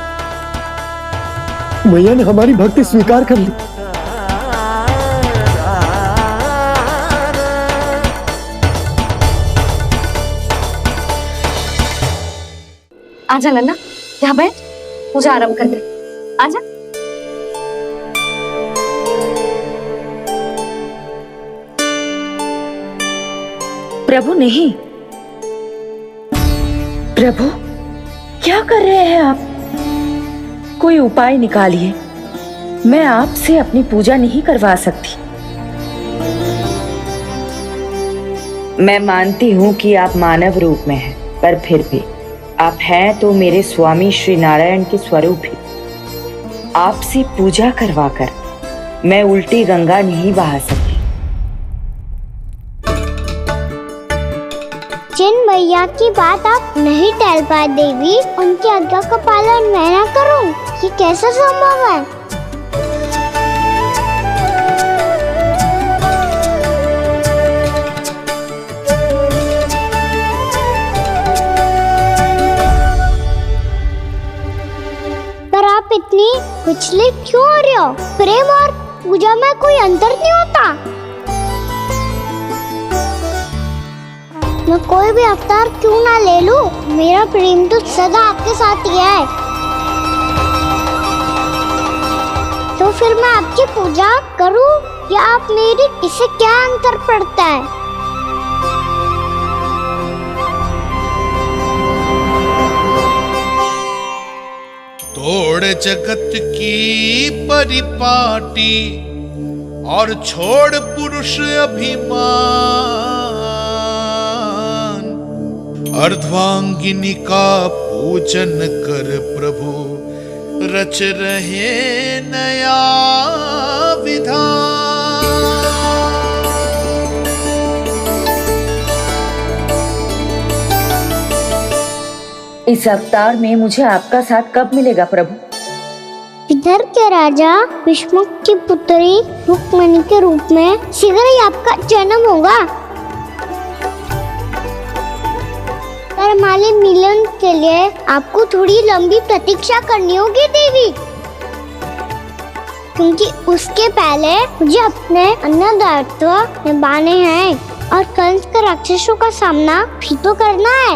Speaker 4: मैया ने हमारी भक्ति स्वीकार कर ली।
Speaker 3: आजा लन्ना, यहाँ बैठ, पूजा आरंभ कर दे। आजा।
Speaker 14: प्रभु नहीं, प्रभु क्या कर रहे हैं आप? कोई उपाय निकालिए, मैं आपसे अपनी पूजा नहीं करवा सकती। मैं मानती हूँ कि आप मानव रूप में हैं, पर फिर भी आप हैं तो मेरे स्वामी श्री नारायण के स्वरूप ही। आपसे पूजा करवाकर मैं उल्टी गंगा नहीं बहा सकती।
Speaker 1: जिन मैया की बात आप नहीं टाल पाए देवी, उनकी आज्ञा का पालन मैं ना करूं, ये कैसा संभव है? पर आप इतनी विचलित क्यों हो रहे हो? प्रेम और पूजा में कोई अंतर नहीं होता। मैं कोई भी अवतार क्यों ना ले लूं, मेरा प्रेम तो सदा आपके साथ ही है। तो फिर मैं आपकी पूजा करूं या आप मेरी, इससे क्या अंतर पड़ता है?
Speaker 17: तोड़ जगत की परिपाटी और छोड़ पुरुष अभिमान, अर्धांगिनी का पूजन कर प्रभु रच रहे नया विधान।
Speaker 14: इस अवतार में मुझे आपका साथ कब मिलेगा प्रभु?
Speaker 1: इधर के राजा भीष्म की पुत्री रुक्मिणी के रूप में शीघ्र ही आपका जन्म होगा। हमारे मिलन के लिए आपको थोड़ी लंबी प्रतीक्षा करनी होगी देवी, क्योंकि उसके पहले मुझे अपने अन्य दायित्व निभाने हैं और कंस के राक्षसों का सामना भी तो करना है।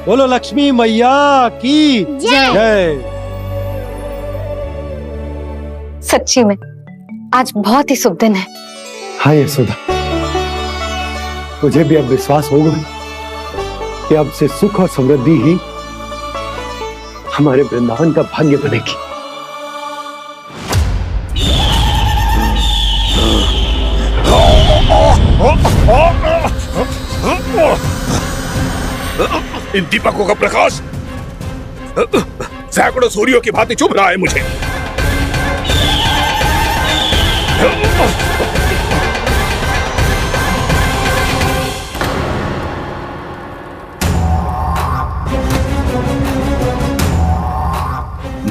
Speaker 16: बोलो लक्ष्मी मैया की जय।
Speaker 3: सच्ची में आज बहुत ही शुभ दिन है।
Speaker 4: हाँ यशोदा, मुझे भी अब विश्वास हो गया कि अब से सुख और समृद्धि ही हमारे वृंदावन का भाग्य बनेगी।
Speaker 15: इन दीपकों का प्रकाश सैकड़ों सूर्यों की भांति चुभ रहा है मुझे।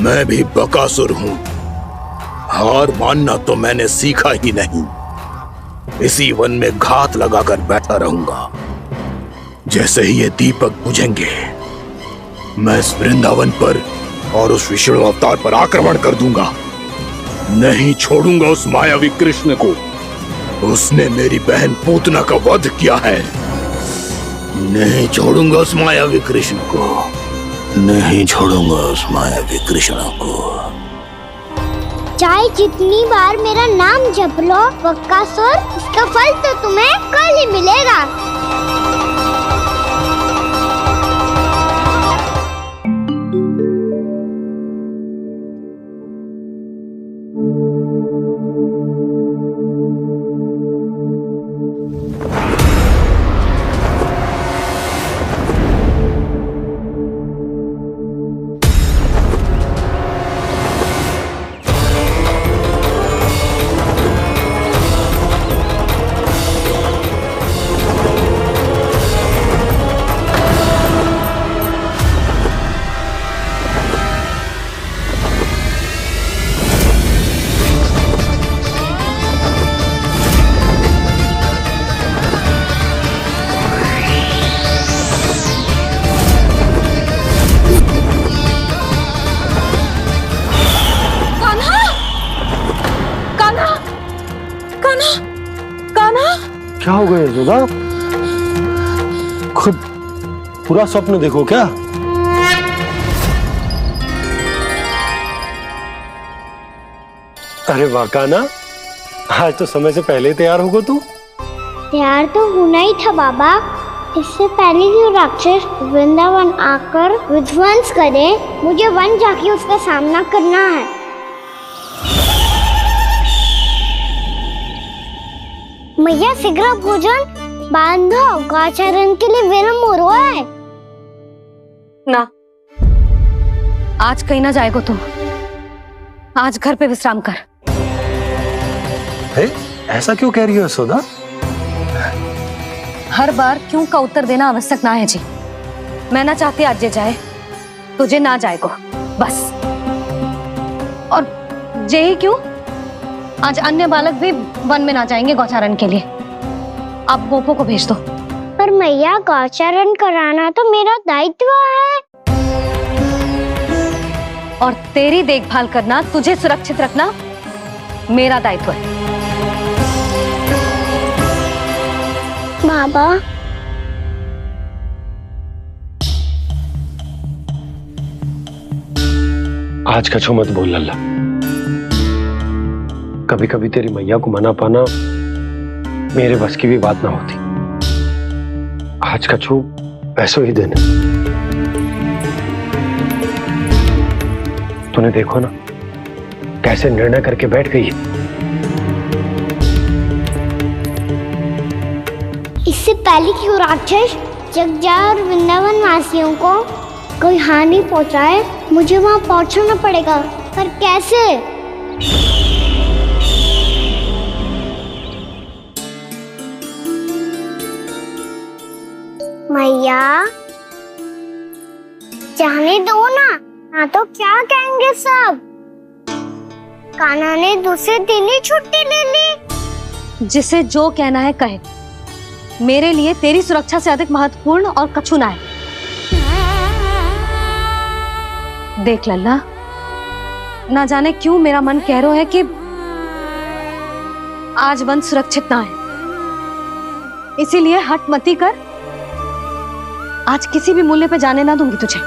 Speaker 15: मैं भी बकासुर हूं, हार मानना तो मैंने सीखा ही नहीं। इसी वन में घात लगाकर बैठा रहूंगा। जैसे ही ये दीपक बुझेंगे, मैं इस वृंदावन पर और उस विष्णु अवतार पर आक्रमण कर दूंगा। नहीं छोड़ूंगा उस मायावी कृष्ण को। उसने मेरी बहन पूतना का वध किया है। नहीं छोड़ूंगा उस मायावी कृष्ण को। नहीं छोड़ूंगा उस मायावी कृष्ण को।
Speaker 1: चाहे जितनी बार मेरा नाम जप लो बकासुर, इसका फल तो तुम्हें कल ही मिलेगा।
Speaker 4: क्या हो गया यशोदा? खुद पूरा स्वप्न देखो क्या? अरे वाह कान्हा, आज तो समय से पहले तैयार होगा तू।
Speaker 1: तैयार तो होना ही था बाबा। इससे पहले कि राक्षस वृंदावन आकर विध्वंस करे, मुझे वन जाके उसका सामना करना है। मैया शीघ्र भोजन बांधो, गौचरण के लिए विलंब हो रहा है।
Speaker 3: ना, आज कहीं ना जाएगो तुम। आज घर पे विश्राम कर।
Speaker 4: ऐसा क्यों कह रही हो यशोदा?
Speaker 3: हर बार क्यों का उत्तर देना आवश्यक ना है जी। मैं ना चाहती आज जे जाए, तुझे ना जाएगो बस। और जे ही क्यों, आज अन्य बालक भी वन में ना जाएंगे गौचारण के लिए। आप गोपो को भेज दो।
Speaker 1: पर मैया गौचारण कराना तो मेरा दायित्व है।
Speaker 3: और तेरी देखभाल करना, तुझे सुरक्षित रखना मेरा दायित्व है।
Speaker 1: बाबा,
Speaker 4: आज कछु मत बोल लल्ला। कभी कभी तेरी मैया को मना पाना मेरे बस की भी बात ना होती। आज कछु पैसों ही देने। तूने देखो ना कैसे निर्णय करके बैठ गई है।
Speaker 1: इससे पहले कि वो राक्षस जगजा और वृंदावन वासियों को कोई हानि पहुंचाए, मुझे वहां पहुंचना पड़ेगा। पर कैसे? मैया, जाने दो ना तो क्या कहेंगे सब। कान्हा ने दूसरे दिन ही छुट्टी ले ली।
Speaker 3: जिसे जो कहना है कहे, मेरे लिए तेरी सुरक्षा से अधिक महत्वपूर्ण और कछु ना है। देख लल्ला, ना जाने क्यों मेरा मन कह रहा है कि आज वन सुरक्षित ना है, इसीलिए हट मती कर। आज किसी भी मूल्य पे जाने ना दूंगी तुझे।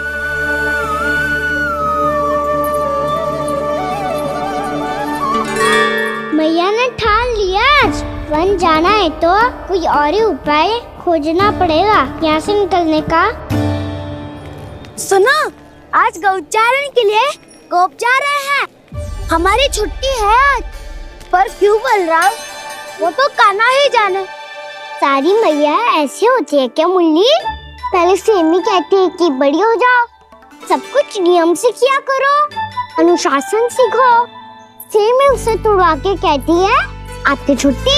Speaker 1: मैया ने ठान लिया, आज वन जाना है तो कोई और ही उपाय खोजना पड़ेगा यहाँ से निकलने का। सुनो, आज गौचारण के लिए गोप जा रहे हैं। हमारी छुट्टी है आज। पर क्यों बलराम? वो तो कान्हा ही जाने। सारी मैया ऐसी होती है क्या मुल्ली? पहले सेमी कहती है कि बड़ी हो जाओ, सब कुछ नियम से किया करो, अनुशासन सीखो। सेमी उसे तुड़वा के कहती है आपकी छुट्टी।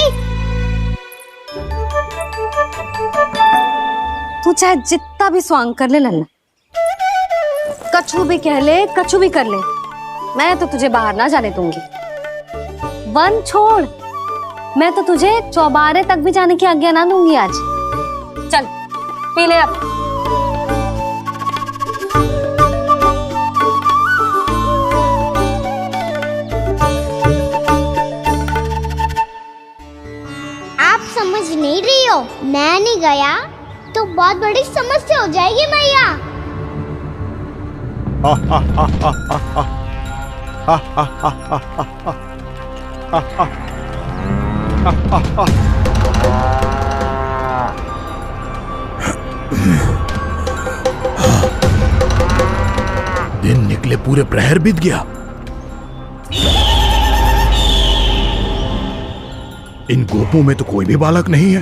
Speaker 3: तू चाहे जितना भी स्वांग कर ले लल्ला, कछु भी कह ले, कछु भी कर ले, मैं तो तुझे बाहर ना जाने दूंगी। वन छोड़, मैं तो तुझे चौबारे तक भी जाने की आज्ञा ना दूंगी आज। चल पी ले अब।
Speaker 1: आप समझ नहीं रही हो, मैं नहीं गया तो बहुत बड़ी समस्या हो जाएगी मैया।
Speaker 15: दिन निकले पूरे प्रहर बीत गया। इन गोपों में तो कोई भी बालक नहीं है,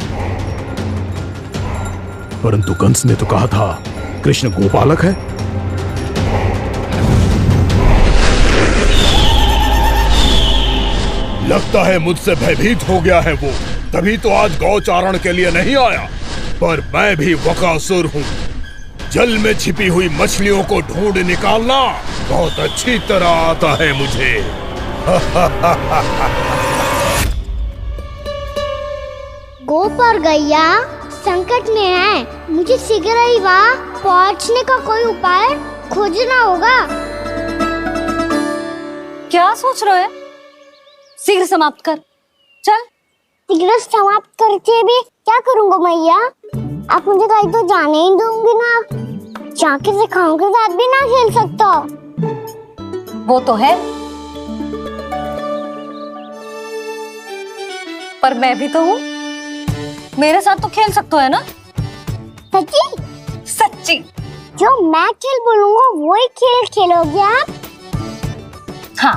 Speaker 15: परंतु कंस ने तो कहा था कृष्ण गोपालक है। लगता है मुझसे भयभीत हो गया है वो, तभी तो आज गौचारण के लिए नहीं आया। पर मैं भी वकासुर हूँ, जल में छिपी हुई मछलियों को ढूंढ निकालना बहुत अच्छी तरह आता है मुझे।
Speaker 1: गोप और गैया संकट में है, मुझे शीघ्र ही वहाँ पहुँचने का कोई उपाय खोजना होगा।
Speaker 3: क्या सोच रहे हो? शीघ्र समाप्त कर, चल।
Speaker 1: शीघ्र समाप्त करके भी क्या करूँगा मैया? आप मुझे कहीं तो जाने ही दूंगी ना, जाके सिखाओं के साथ भी ना खेल सकता।
Speaker 3: वो तो है, पर मैं भी तो हूँ, मेरे साथ तो खेल सकते हो है ना?
Speaker 1: सच्ची?
Speaker 3: सच्ची।
Speaker 1: जो मैं खेल बोलूँगा वही खेल खेलोगे आप?
Speaker 3: हाँ।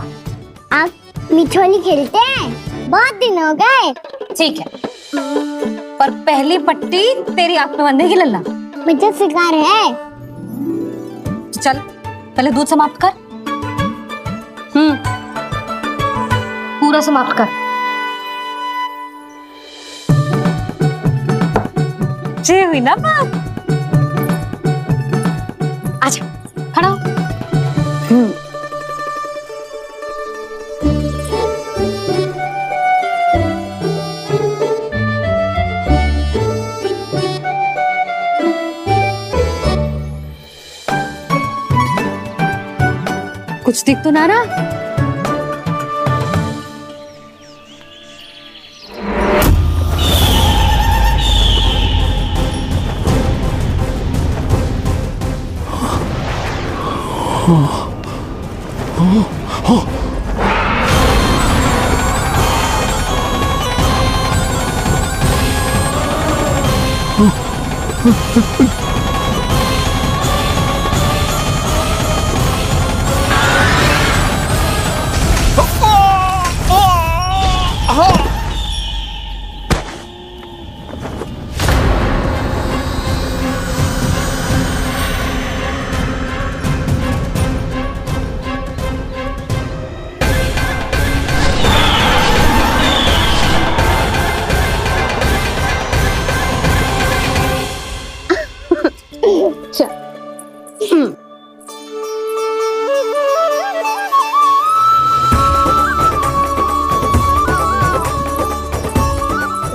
Speaker 1: आप मिठोली खेलते हैं? बहुत दिन हो गए।
Speaker 3: ठीक है, पर पहली पट्टी तेरी आंख में बांधेगी लल्ला।
Speaker 1: मुझे शिकार है।
Speaker 3: चल पहले दूध समाप्त कर। पूरा समाप्त कर। जे हुई ना बात। आजा, खड़ा हो। कुछ दिख तो ना रहा।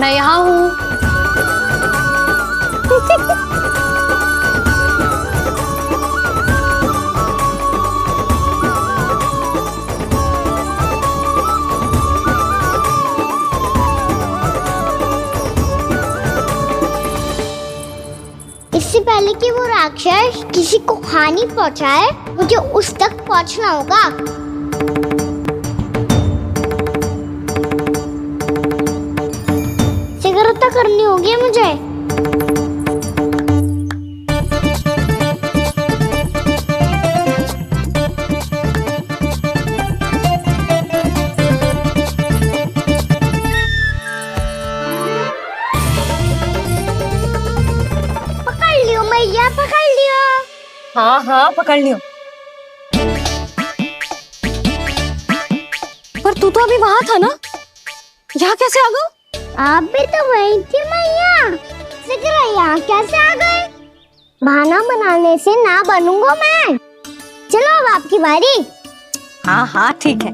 Speaker 18: मैं यहाँ हूँ।
Speaker 1: इससे पहले कि वो राक्षस किसी को हानि पहुंचाए, मुझे उस तक पहुंचना होगा। सिगरता करनी होगी मुझे। पकड़ लियो मैया, पकड़ लियो।
Speaker 3: हाँ हाँ पकड़ लियो। पर तू तो अभी वहां था ना, यहाँ कैसे आ गया?
Speaker 1: आप भी तो वही थी मैया। सिकरा यहाँ कैसे आ गए? बहाना बनाने से ना बनूंगा मैं। चलो अब आपकी बारी।
Speaker 3: हाँ हाँ ठीक है।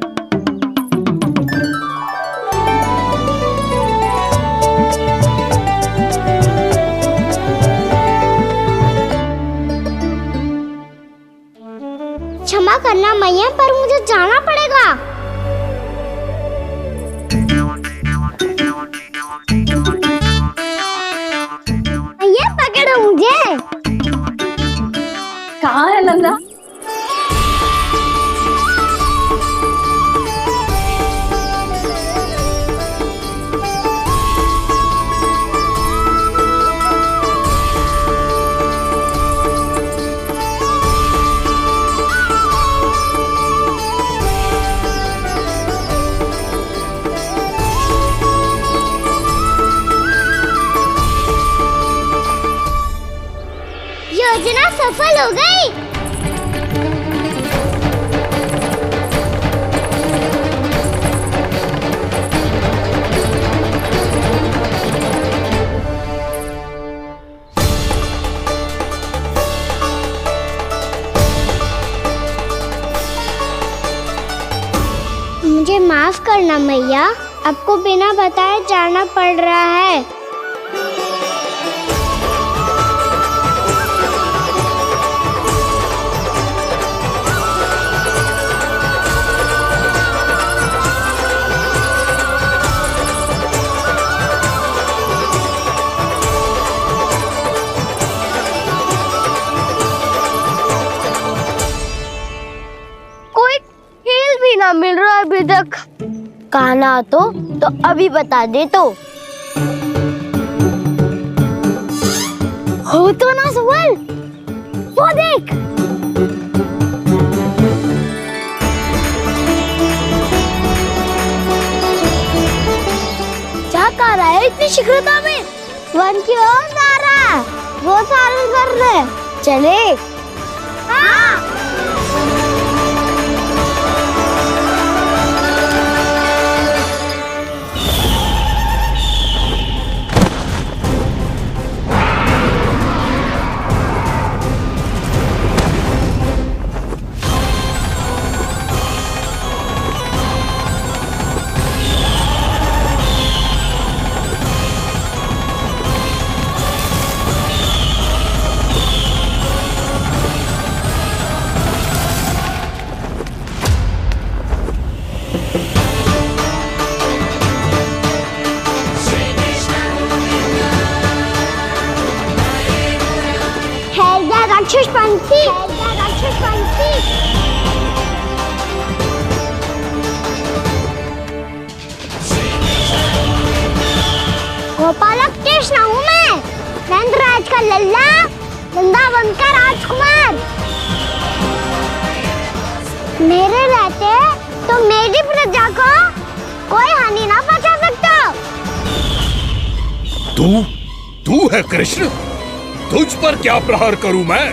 Speaker 1: क्षमा करना मैया, पर मुझे जाना पड़ेगा। मैया पकड़ो मुझे।
Speaker 3: कहाँ है नंदा?
Speaker 1: योजना सफल हो गई। मुझे माफ करना मैया, आपको बिना बताए जाना पड़ रहा है। ना मिल रहा है अभी तक। कहना तो अभी बता दे तो। हो तो ना सवाल, वो देख। क्या कर रहा है इतनी शीघ्रता में? वन की ओर जा रहा है, वो सारे कर रहे। चले। हाँ। गोपालक कृष्ण हूँ मैं, नंदराज का लल्ला, वृंदावन का राजकुमार। मेरे रहते तो मेरी प्रजा को कोई हानि ना पहुंचा सकता।
Speaker 15: तू है कृष्ण? तुझ पर क्या प्रहार करूं मैं?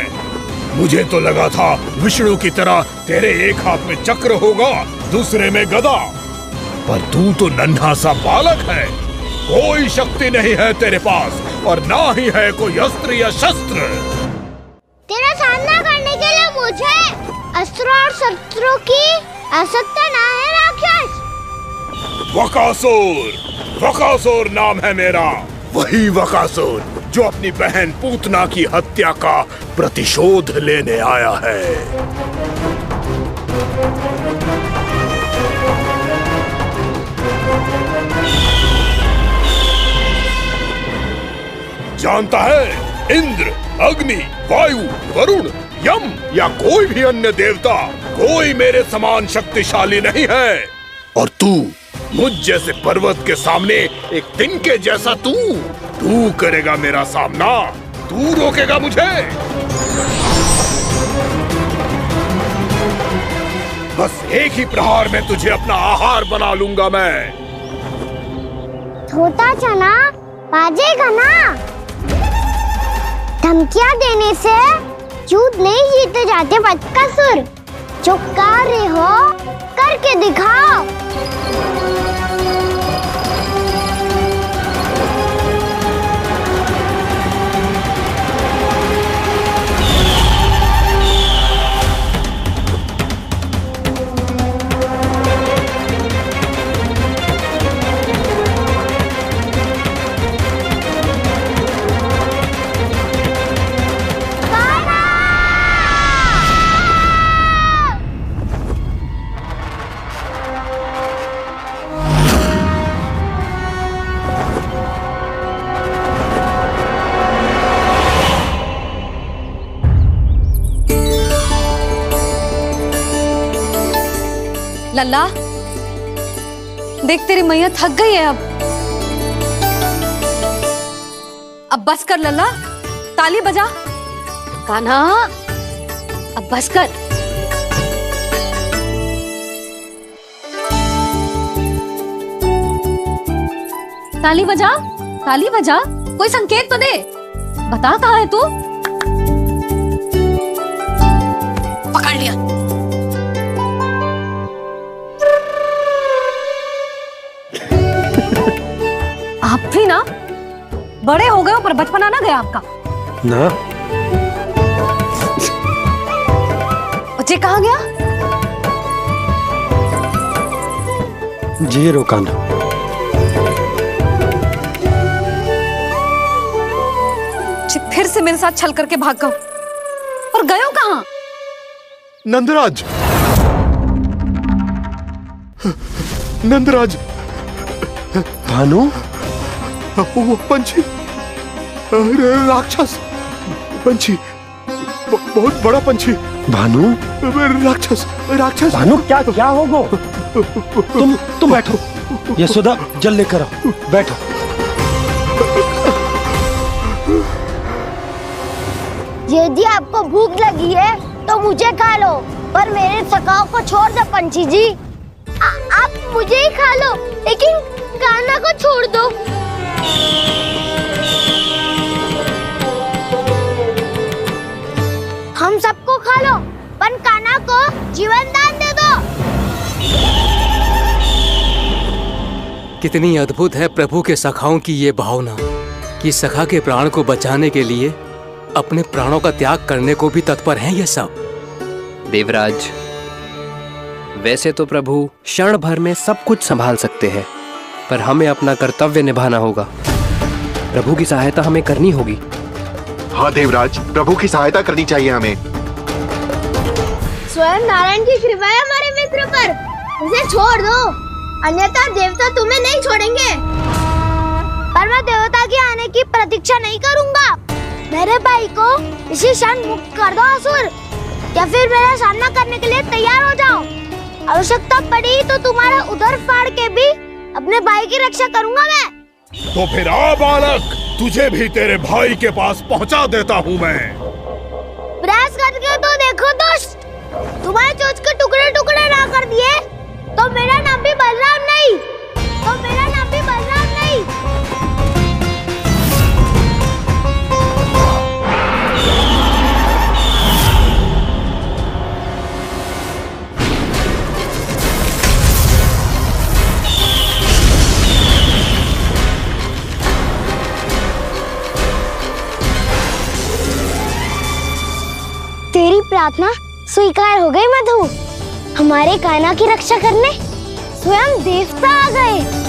Speaker 15: मुझे तो लगा था विष्णु की तरह तेरे एक हाथ में चक्र होगा, दूसरे में गदा, पर तू तो नन्हा सा बालक है। कोई शक्ति नहीं है तेरे पास और ना ही है कोई अस्त्र या शस्त्र।
Speaker 1: तेरा सामना करने के लिए मुझे अस्त्र और शस्त्रों की आवश्यकता ना है राक्षस।
Speaker 15: वकासुर नाम है मेरा, वही वकासुर जो अपनी बहन पूतना की हत्या का प्रतिशोध लेने आया है। जानता है, इंद्र, अग्नि, वायु, वरुण, यम या कोई भी अन्य देवता कोई मेरे समान शक्तिशाली नहीं है। और तू मुझ जैसे पर्वत के सामने एक तिनके जैसा तू करेगा मेरा सामना? तू रोकेगा मुझे? बस एक ही प्रहार में तुझे अपना आहार बना लूंगा मैं।
Speaker 1: छोटा चना बाजेगा ना? धमकियां देने से युद्ध नहीं जीते जाते बदकसूर। जो कार्य हो करके दिखाओ।
Speaker 3: लल्ला, देख तेरी मैया थक गई है अब बस कर लल्ला, ताली बजा। कान्हा, अब बस कर। ताली बजा, ताली बजा, कोई संकेत तो दे, बता कहाँ है तू? पकड़ लिया। आप भी ना बड़े हो गए हो पर बचपना ना गया आपका
Speaker 4: ना।
Speaker 3: बच्चे कहाँ गया?
Speaker 4: जी रोकाना।
Speaker 3: फिर से मेरे साथ छल करके भाग गए और गए हो कहाँ?
Speaker 15: नंदराज, नंदराज।
Speaker 4: भानु,
Speaker 15: वो पंछी, राक्षस पंछी, बहुत बड़ा पंछी।
Speaker 4: भानु,
Speaker 15: राक्षस, राक्षस।
Speaker 4: भानु, क्या क्या होगा? तुम बैठो, यशोदा जल लेकर आओ, बैठो।
Speaker 1: यदि आपको भूख लगी है तो मुझे खा लो, पर मेरे सखाओं को छोड़ दो पंछी जी। आप मुझे ही खा लो, लेकिन कान्हा को छोड़ दो। हम सबको खा लो, पर कान्हा को जीवन दान दे दो।
Speaker 9: कितनी अद्भुत है प्रभु के सखाओं की ये भावना कि सखा के प्राण को बचाने के लिए अपने प्राणों का त्याग करने को भी तत्पर हैं ये सब।
Speaker 19: देवराज, वैसे तो प्रभु क्षण भर में सब कुछ संभाल सकते हैं, पर हमें अपना कर्तव्य निभाना होगा। प्रभु की सहायता हमें करनी होगी।
Speaker 20: हाँ देवराज, प्रभु की सहायता करनी चाहिए हमें।
Speaker 1: स्वयं नारायण की कृपा है हमारे मित्र पर, उसे छोड़ दो, अन्यथा देवता तुम्हें नहीं छोड़ेंगे। पर मैं देवता के आने की प्रतीक्षा नहीं करूंगा। मेरे भाई को इसी क्षण मुक्त कर दो असुर, या फिर मेरा सामना करने के लिए तैयार हो जाओ। आवश्यकता पड़ी तो तुम्हारा उदर फाड़ के भी अपने भाई की रक्षा करूंगा मैं।
Speaker 15: तो फिर आ बालक, तुझे भी तेरे भाई के पास पहुंचा देता हूँ मैं।
Speaker 1: प्रयास करके तो देखो दोस्त, तुम्हारे चोंच के टुकड़े टुकड़े ना कर दिए तो मेरा नाम भी बलराम नहीं, तो मेरा नाम भी बलराम नहीं। तेरी प्रार्थना स्वीकार हो गई मधु। हमारे कान्हा की रक्षा करने स्वयं देवता आ गए।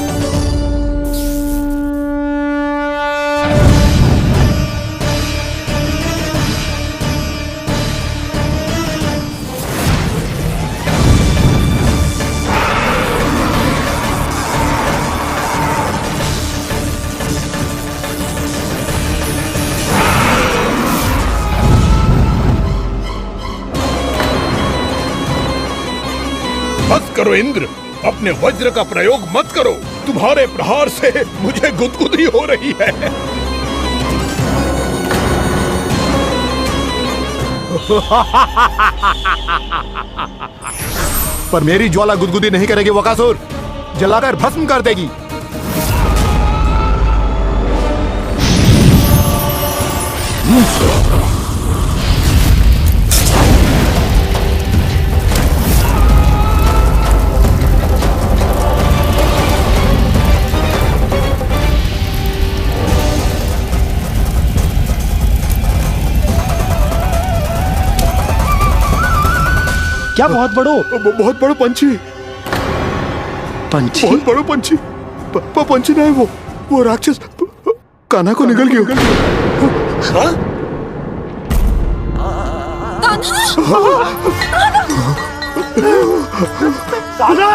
Speaker 15: बस करो इंद्र, अपने वज्र का प्रयोग मत करो। तुम्हारे प्रहार से मुझे गुदगुदी हो रही है।
Speaker 20: पर मेरी ज्वाला गुदगुदी नहीं करेगी वकासुर, जलाकर भस्म कर देगी।
Speaker 16: क्या बहुत बड़ो?
Speaker 20: बहुत बड़ो पंछी।
Speaker 16: पंछी?
Speaker 20: बहुत बड़ो पंछी। पंछी नहीं, वो राक्षस कान्हा को निगल गया।
Speaker 15: हाँ?
Speaker 2: कान्हा!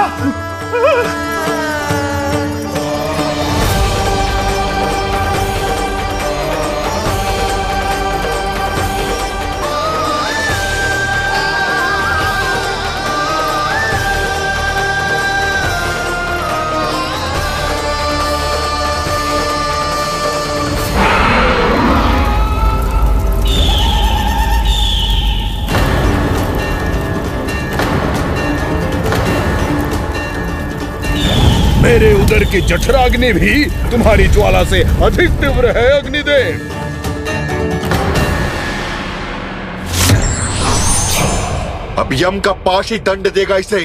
Speaker 15: मेरे उदर की जठराग्नि भी तुम्हारी ज्वाला से अधिक तीव्र है अग्निदेव।
Speaker 20: अब यम का पाश ही दंड देगा इसे।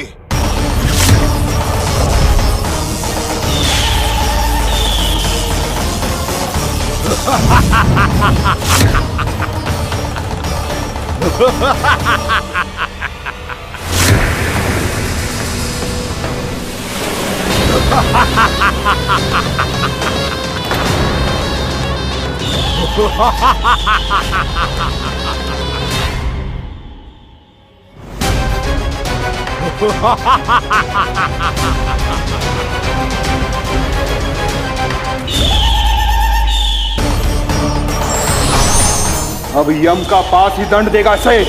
Speaker 2: अब यम का पास ही दंड देगा इसे।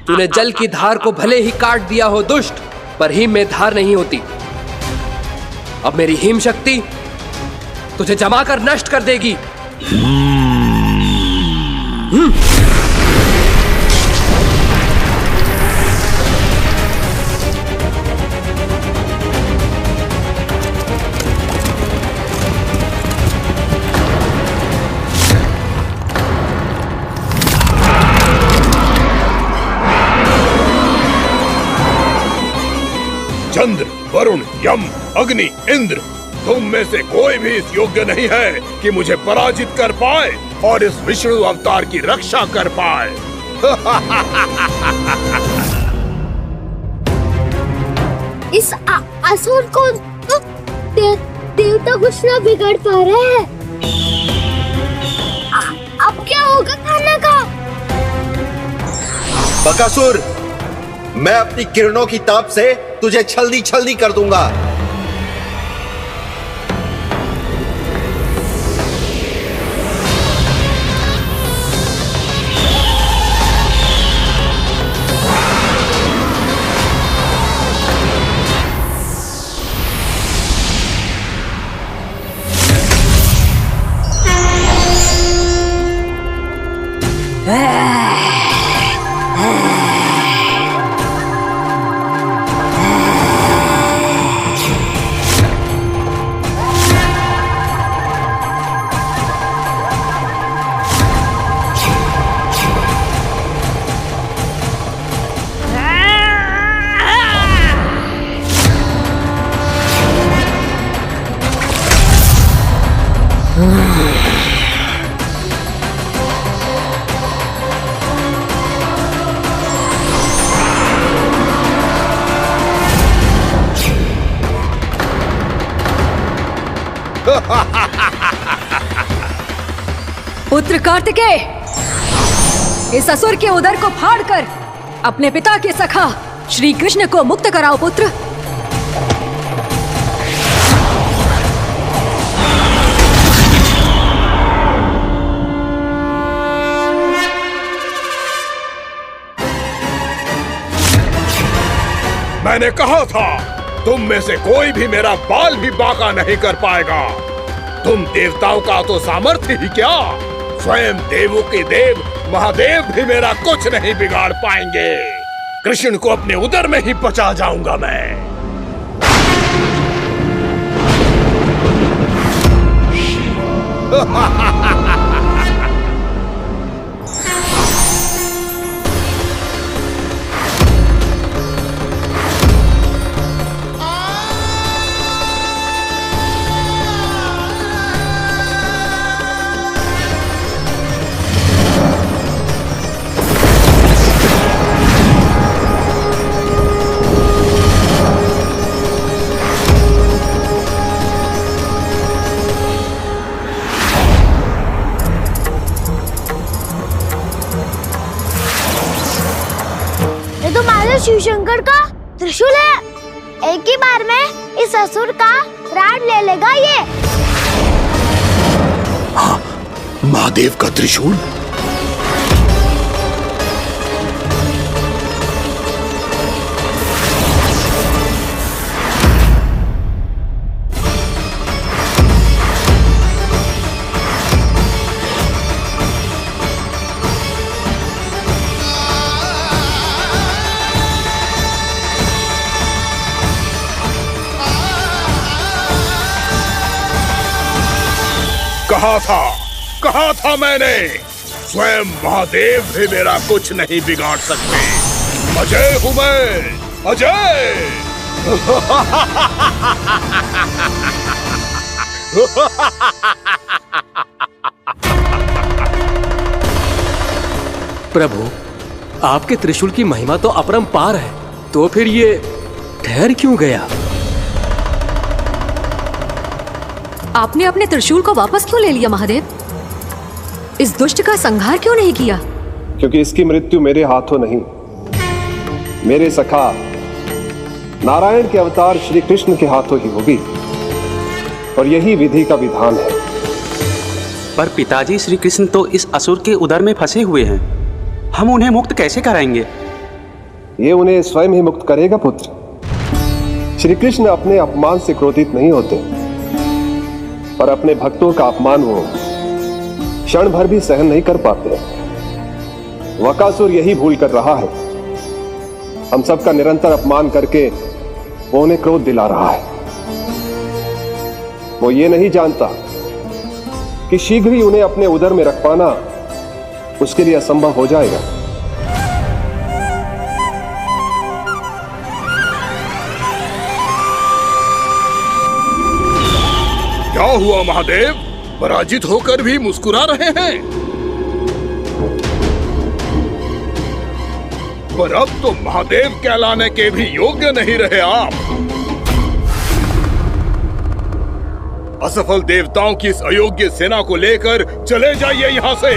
Speaker 19: तूने जल की धार को भले ही काट दिया हो दुष्ट, पर हिम में धार नहीं होती। अब मेरी हिम शक्ति तुझे जमाकर नष्ट कर देगी।
Speaker 15: चंद्र, वरुण, यम, अग्नि, इंद्र, तुम में से कोई भी इस योग्य नहीं है कि मुझे पराजित कर पाए और इस विष्णु अवतार की रक्षा कर पाए।
Speaker 1: इस असुर को तो देवता कुछ ना बिगाड़ पा रहे हैं। अब क्या होगा कान्हा का?
Speaker 19: बकासुर, मैं अपनी किरणों की ताप से तुझे छल्दी छल्दी कर दूंगा।
Speaker 3: पुत्र कार्तिकेय, इस असुर के उदर को फाड़कर अपने पिता के सखा श्री कृष्ण को मुक्त कराओ पुत्र।
Speaker 15: मैंने कहा था, तुम में से कोई भी मेरा बाल भी बांका नहीं कर पाएगा। तुम देवताओं का तो सामर्थ्य ही क्या, स्वयं देवों के देव महादेव भी मेरा कुछ नहीं बिगाड़ पाएंगे। कृष्ण को अपने उदर में ही बचा जाऊंगा मैं।
Speaker 1: शिव शंकर का त्रिशूल है। एक ही बार में इस असुर का प्राण ले लेगा ये।
Speaker 15: हाँ, महादेव का त्रिशूल। कहा था मैंने, स्वयं महादेव भी मेरा कुछ नहीं बिगाड़ सकते। अजय हूं मैं, अजय।
Speaker 9: प्रभु, आपके त्रिशूल की महिमा तो अपरंपार है, तो फिर ये ठहर क्यों गया?
Speaker 3: आपने अपने त्रिशूल को वापस क्यों ले लिया महादेव? इस दुष्ट का संहार क्यों नहीं किया?
Speaker 21: क्योंकि इसकी मृत्यु मेरे हाथों नहीं, मेरे सखा नारायण के अवतार श्री कृष्ण के हाथों ही होगी, और यही विधि का विधान है।
Speaker 22: पर पिताजी, श्री कृष्ण तो इस असुर के उदर में फंसे हुए हैं, हम उन्हें मुक्त कैसे कराएंगे?
Speaker 21: ये उन्हें स्वयं ही मुक्त करेगा पुत्र। श्री कृष्ण अपने अपमान से क्रोधित नहीं होते, पर अपने भक्तों का अपमान वो क्षण भर भी सहन नहीं कर पाते। वकासुर यही भूल कर रहा है, हम सबका निरंतर अपमान करके वो उन्हें क्रोध दिला रहा है। वो ये नहीं जानता कि शीघ्र ही उन्हें अपने उदर में रख पाना उसके लिए असंभव हो जाएगा।
Speaker 15: क्या हुआ महादेव, पराजित होकर भी मुस्कुरा रहे हैं? पर अब तो महादेव कहलाने के भी योग्य नहीं रहे आप। असफल देवताओं की इस अयोग्य सेना को लेकर चले जाइए यहां से।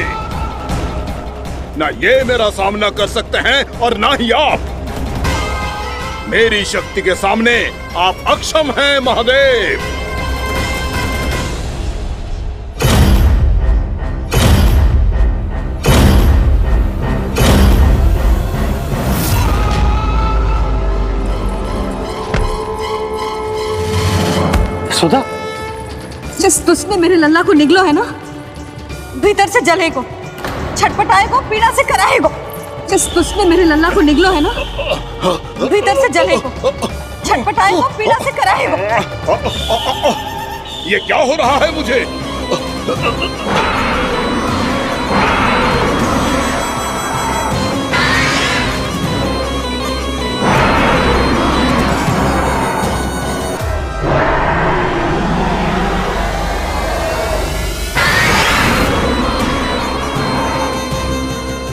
Speaker 15: ना ये मेरा सामना कर सकते हैं और ना ही आप। मेरी शक्ति के सामने आप अक्षम हैं महादेव।
Speaker 4: सुधा,
Speaker 3: जिस दुष्ट ने मेरे लल्ला को निगलो है ना, भीतर से जलेगो, छटपटाएगो, पीड़ा से कराएगो। जिस दुष्ट ने मेरे लल्ला को निगलो है ना, भीतर से जलेगो, छटपटाएगो, पीड़ा से कराएगो।
Speaker 15: ये क्या हो रहा है मुझे?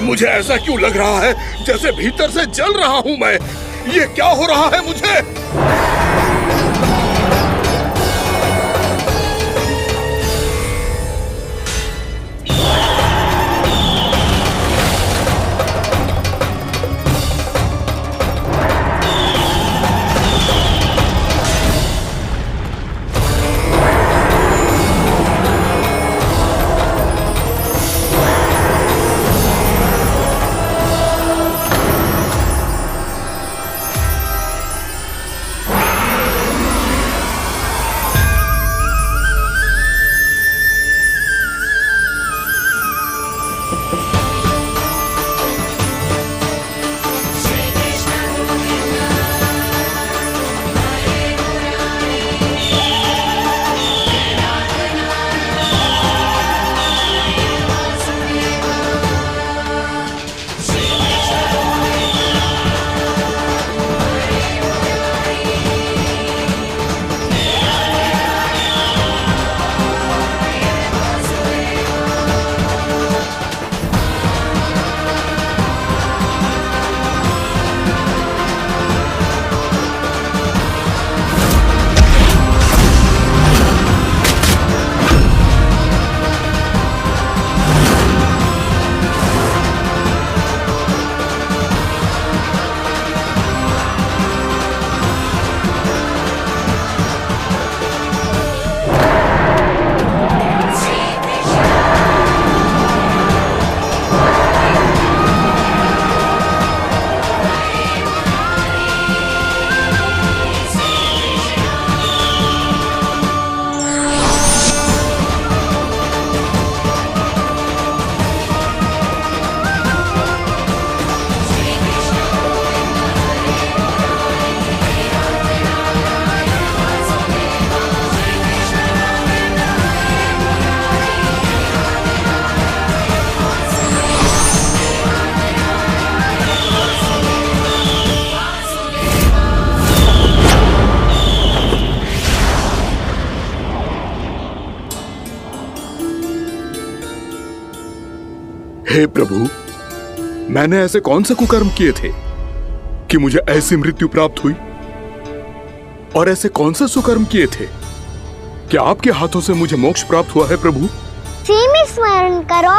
Speaker 15: मुझे ऐसा क्यों लग रहा है जैसे भीतर से जल रहा हूं मैं? ये क्या हो रहा है मुझे? हे प्रभु, मैंने ऐसे कौन से कुकर्म किए थे कि मुझे ऐसी मृत्यु प्राप्त हुई? और ऐसे कौन से सुकर्म किए थे कि आपके हाथों से मुझे मोक्ष प्राप्त हुआ है प्रभु?
Speaker 1: सीमित स्मरण करो,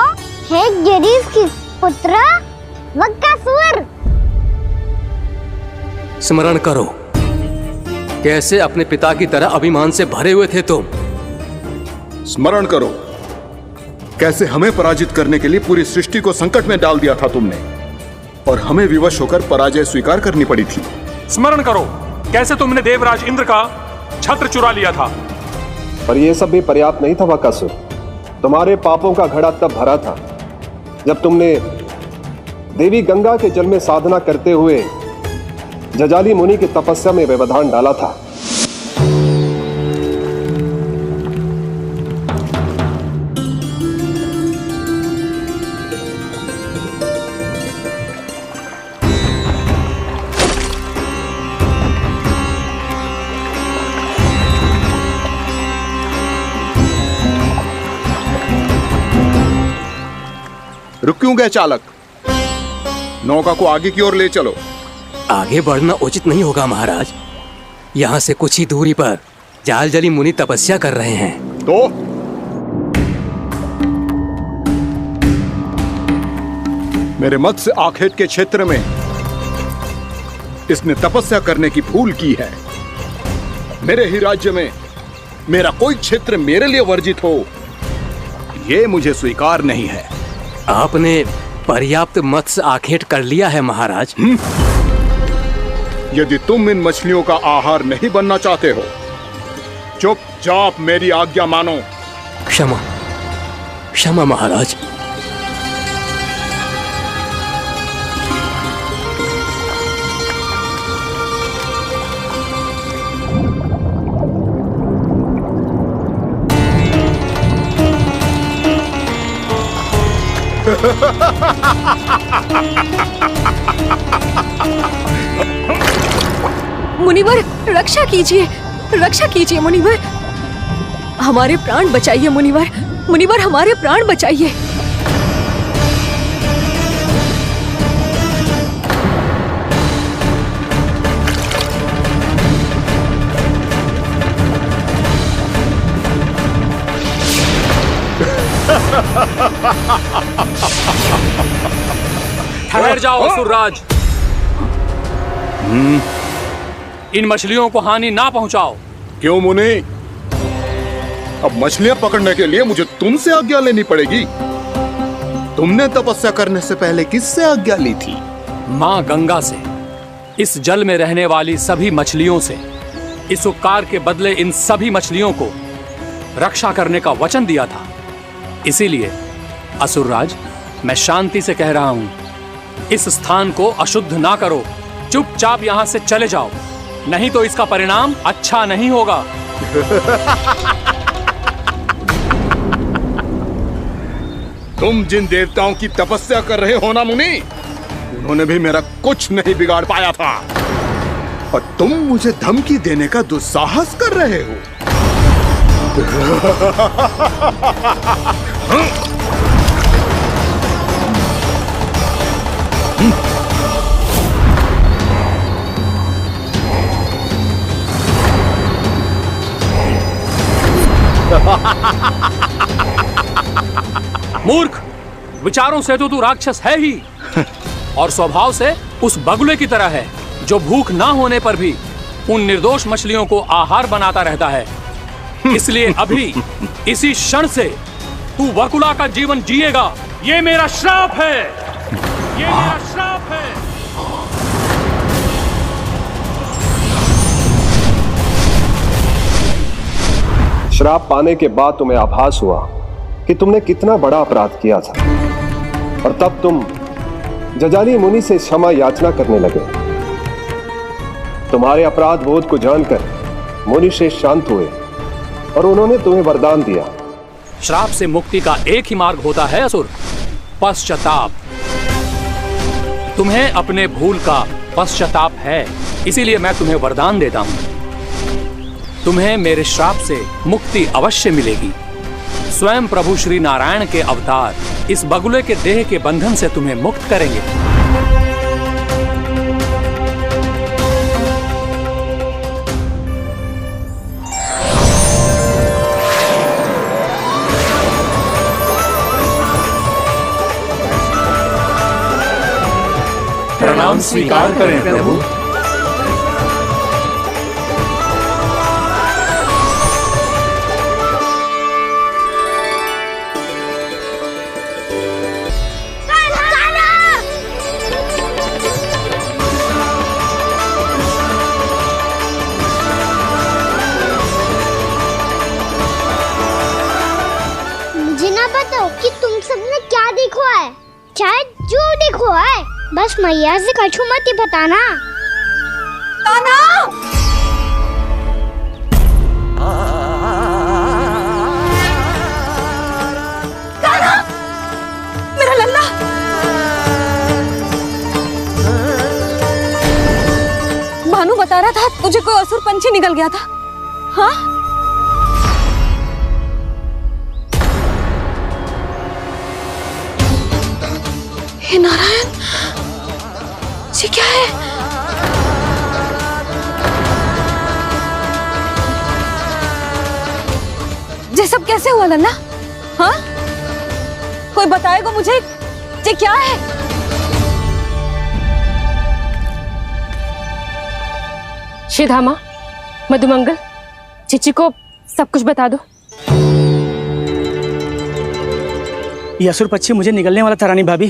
Speaker 1: हे गिरीश की पुत्र वक्कासुर।
Speaker 9: स्मरण करो, कैसे अपने पिता की तरह अभिमान से भरे हुए थे तुम।
Speaker 15: स्मरण करो, कैसे हमें पराजित करने के लिए पूरी सृष्टि को संकट में डाल दिया था तुमने, और हमें विवश होकर पराजय स्वीकार करनी पड़ी थी।
Speaker 6: स्मरण करो, कैसे तुमने देवराज इंद्र का छत्र चुरा लिया था।
Speaker 21: पर यह सब भी पर्याप्त नहीं था वक्कासुर। तुम्हारे पापों का घड़ा तब भरा था जब तुमने देवी गंगा के जल में साधना करते हुए जजाली मुनि की तपस्या में व्यवधान डाला था।
Speaker 15: रुक क्यों गए चालक? नौका को आगे की ओर ले चलो।
Speaker 9: आगे बढ़ना उचित नहीं होगा महाराज। यहाँ से कुछ ही दूरी पर जालजली मुनि तपस्या कर रहे हैं।
Speaker 15: मेरे मत्स्य आखेट के क्षेत्र में इसने तपस्या करने की भूल की है। मेरे ही राज्य में मेरा कोई क्षेत्र मेरे लिए वर्जित हो, ये मुझे स्वीकार नहीं है।
Speaker 9: आपने पर्याप्त मत्स्य आखेट कर लिया है महाराज।
Speaker 15: यदि तुम इन मछलियों का आहार नहीं बनना चाहते हो, चुपचाप मेरी आज्ञा मानो।
Speaker 9: क्षमा, क्षमा महाराज।
Speaker 3: मुनिवर, रक्षा कीजिए, रक्षा कीजिए मुनिवर, हमारे प्राण बचाइए मुनिवर, मुनिवर हमारे प्राण बचाइए।
Speaker 6: ठहर जाओ असुरराज, इन मछलियों को हानि ना पहुंचाओ।
Speaker 15: क्यों मुनि? अब मछलियां पकड़ने के लिए मुझे तुमसे आज्ञा लेनी पड़ेगी। तुमने तपस्या करने से पहले किससे आज्ञा ली थी?
Speaker 6: मां गंगा से, इस जल में रहने वाली सभी मछलियों से। इस उपकार के बदले इन सभी मछलियों को रक्षा करने का वचन दिया था। इसीलिए असुरराज, मैं शांति से कह रहा हूं, इस स्थान को अशुद्ध ना करो, चुपचाप यहां से चले जाओ, नहीं तो इसका परिणाम अच्छा नहीं होगा।
Speaker 15: तुम जिन देवताओं की तपस्या कर रहे हो ना मुनि, उन्होंने भी मेरा कुछ नहीं बिगाड़ पाया था, और तुम मुझे धमकी देने का दुस्साहस कर रहे हो।
Speaker 6: मूर्ख, विचारों से तो तू राक्षस है ही, और स्वभाव से उस बगुले की तरह है जो भूख ना होने पर भी उन निर्दोष मछलियों को आहार बनाता रहता है। इसलिए अभी इसी क्षण से तू वकुला का जीवन जिएगा। ये मेरा श्राप है, ये मेरा श्राप है।
Speaker 21: श्राप पाने के बाद तुम्हें आभास हुआ कि तुमने कितना बड़ा अपराध किया था, और तब तुम जजाली मुनि से क्षमा याचना करने लगे। तुम्हारे अपराध बोध को जानकर मुनि श्रेष्ठ शांत हुए और उन्होंने तुम्हें वरदान दिया।
Speaker 6: श्राप से मुक्ति का एक ही मार्ग होता है असुर, पश्चाताप। तुम्हें अपने भूल का पश्चाताप है, इसीलिए मैं तुम्हें वरदान देता हूं। तुम्हें मेरे श्राप से मुक्ति अवश्य मिलेगी। स्वयं प्रभु श्री नारायण के अवतार इस बगुले के देह के बंधन से तुम्हें मुक्त करेंगे।
Speaker 13: प्रणाम स्वीकार करें प्रभु।
Speaker 1: मुझे ना बताओ कि तुम सबने क्या देखा है, चाहे जो देखा है, बस मैया से कछु मत ही बताना।
Speaker 3: ताना! ताना! मेरा लल्ला! भानु बता रहा था तुझे कोई असुर पंछी निकल गया था। हाँ? हे नारायण, ये क्या है? ये सब कैसे हुआ लल्ला? हाँ? कोई बताएगा मुझे ये क्या है? श्रीधामा, मधुमंगल, चिची को सब कुछ बता दो।
Speaker 5: ये असुर पक्षी मुझे निगलने वाला था रानी भाभी,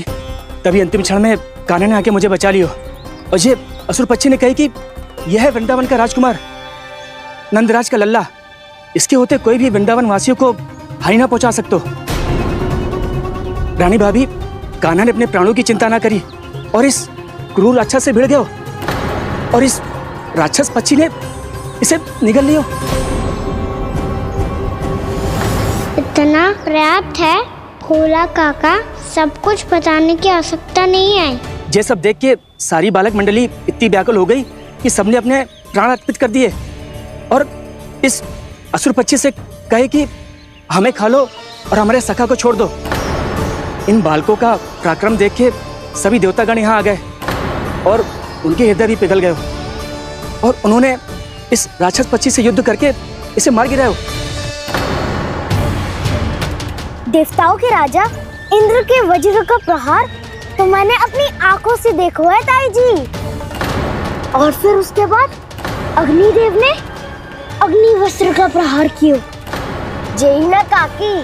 Speaker 5: तभी अंतिम क्षण में कान्हा ने आके मुझे बचा लियो। और ये असुर पक्षी ने कही कि यह है वृंदावन का राजकुमार, नंदराज का लल्ला। इसके होते कोई भी वृंदावन वासियों को हानि ना पहुंचा सकते। रानी भाभी, कान्हा ने अपने प्राणों की चिंता ना करी और इस क्रूर राक्षस से भिड़ गयो और इस राक्षस पक्षी ने इसे निगल लियो।
Speaker 1: इतना पर्याप्त है भोला काका, सब कुछ बताने की आवश्यकता नहीं है।
Speaker 5: ये सब देख के सारी बालक मंडली इतनी व्याकुल हो गई कि सबने अपने प्राण अर्पित कर दिए और इस असुर पक्षी से कहे कि हमें खा लो और हमारे सखा को छोड़ दो। इन बालकों का पराक्रम देख के सभी देवतागण यहाँ आ गए और उनके हृदय भी पिघल गए और उन्होंने इस राक्षस पक्षी से युद्ध करके इसे मार गिराया।
Speaker 1: देवताओं के राजा इंद्र के वज्र का प्रहार तो मैंने अपनी आंखों से देखा है ताई जी। और फिर उसके बाद अग्निदेव ने अग्निवस्त्र का प्रहार किया। जय ना काकी,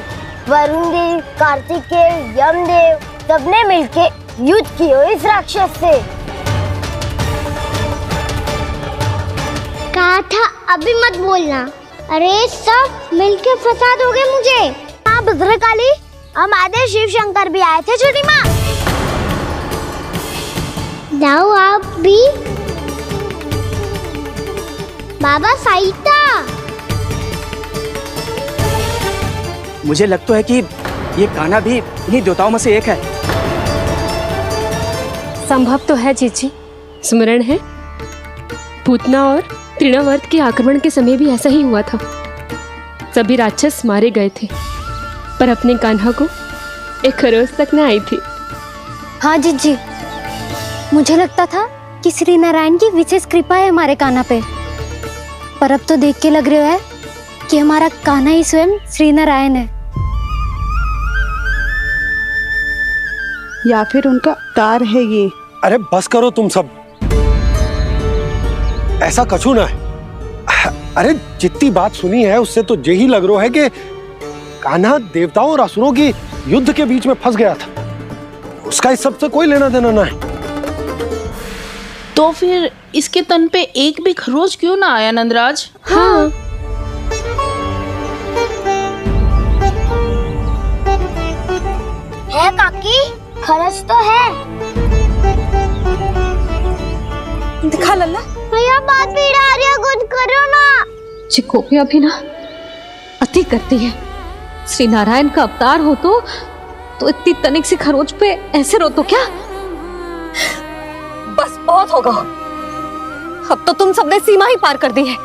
Speaker 1: वरुण देव, कार्तिकेय, यमदेव सबने मिलके युद्ध किया इस राक्षस से। कहा था अभी मत बोलना। अरे सब मिलके फंसा दोगे मुझे। हाँ भद्रकाली, हमारे शिव शंकर भी आए थे छोटी माँ। जाओ आप भी। बाबा साईता,
Speaker 5: मुझे लगता है कि ये कान्हा भी इन्हीं देवताओं में से एक है।
Speaker 3: संभव तो है जीजी। स्मरण है पूतना और तृणावर्त के आक्रमण के समय भी ऐसा ही हुआ था। सभी राक्षस मारे गए थे पर अपने कान्हा को एक खरोच तक न आई थी।
Speaker 1: हाँ जीजी, मुझे लगता था कि श्री नारायण की विशेष कृपा है हमारे कान्हा पे, पर अब तो देख के लग रहा है कि हमारा कान्हा ही स्वयं श्री नारायण है।
Speaker 10: या फिर उनका अवतार है ये।
Speaker 4: अरे बस करो तुम सब, ऐसा कछु ना है। अरे जितनी बात सुनी है उससे तो यही लग रहा है कि कान्हा देवताओं और असुरों की युद्ध के बीच में फंस गया था। उसका इस सब से कोई लेना देना ना है।
Speaker 7: तो फिर इसके तन पे एक भी खरोच क्यों ना आया नंदराज?
Speaker 3: हाँ,
Speaker 1: है काकी, खरच तो है।
Speaker 3: दिखा लल्ला।
Speaker 1: भैया बात पीड़ा आ रही है, कुछ करो ना।
Speaker 3: चिकोपिया भी ना अति करती है। श्री नारायण का अवतार हो तो इतनी तनिक सी खरोच पे ऐसे रो तो क्या? बस बहुत होगा। अब तो तुम सबने सीमा ही पार कर दी है।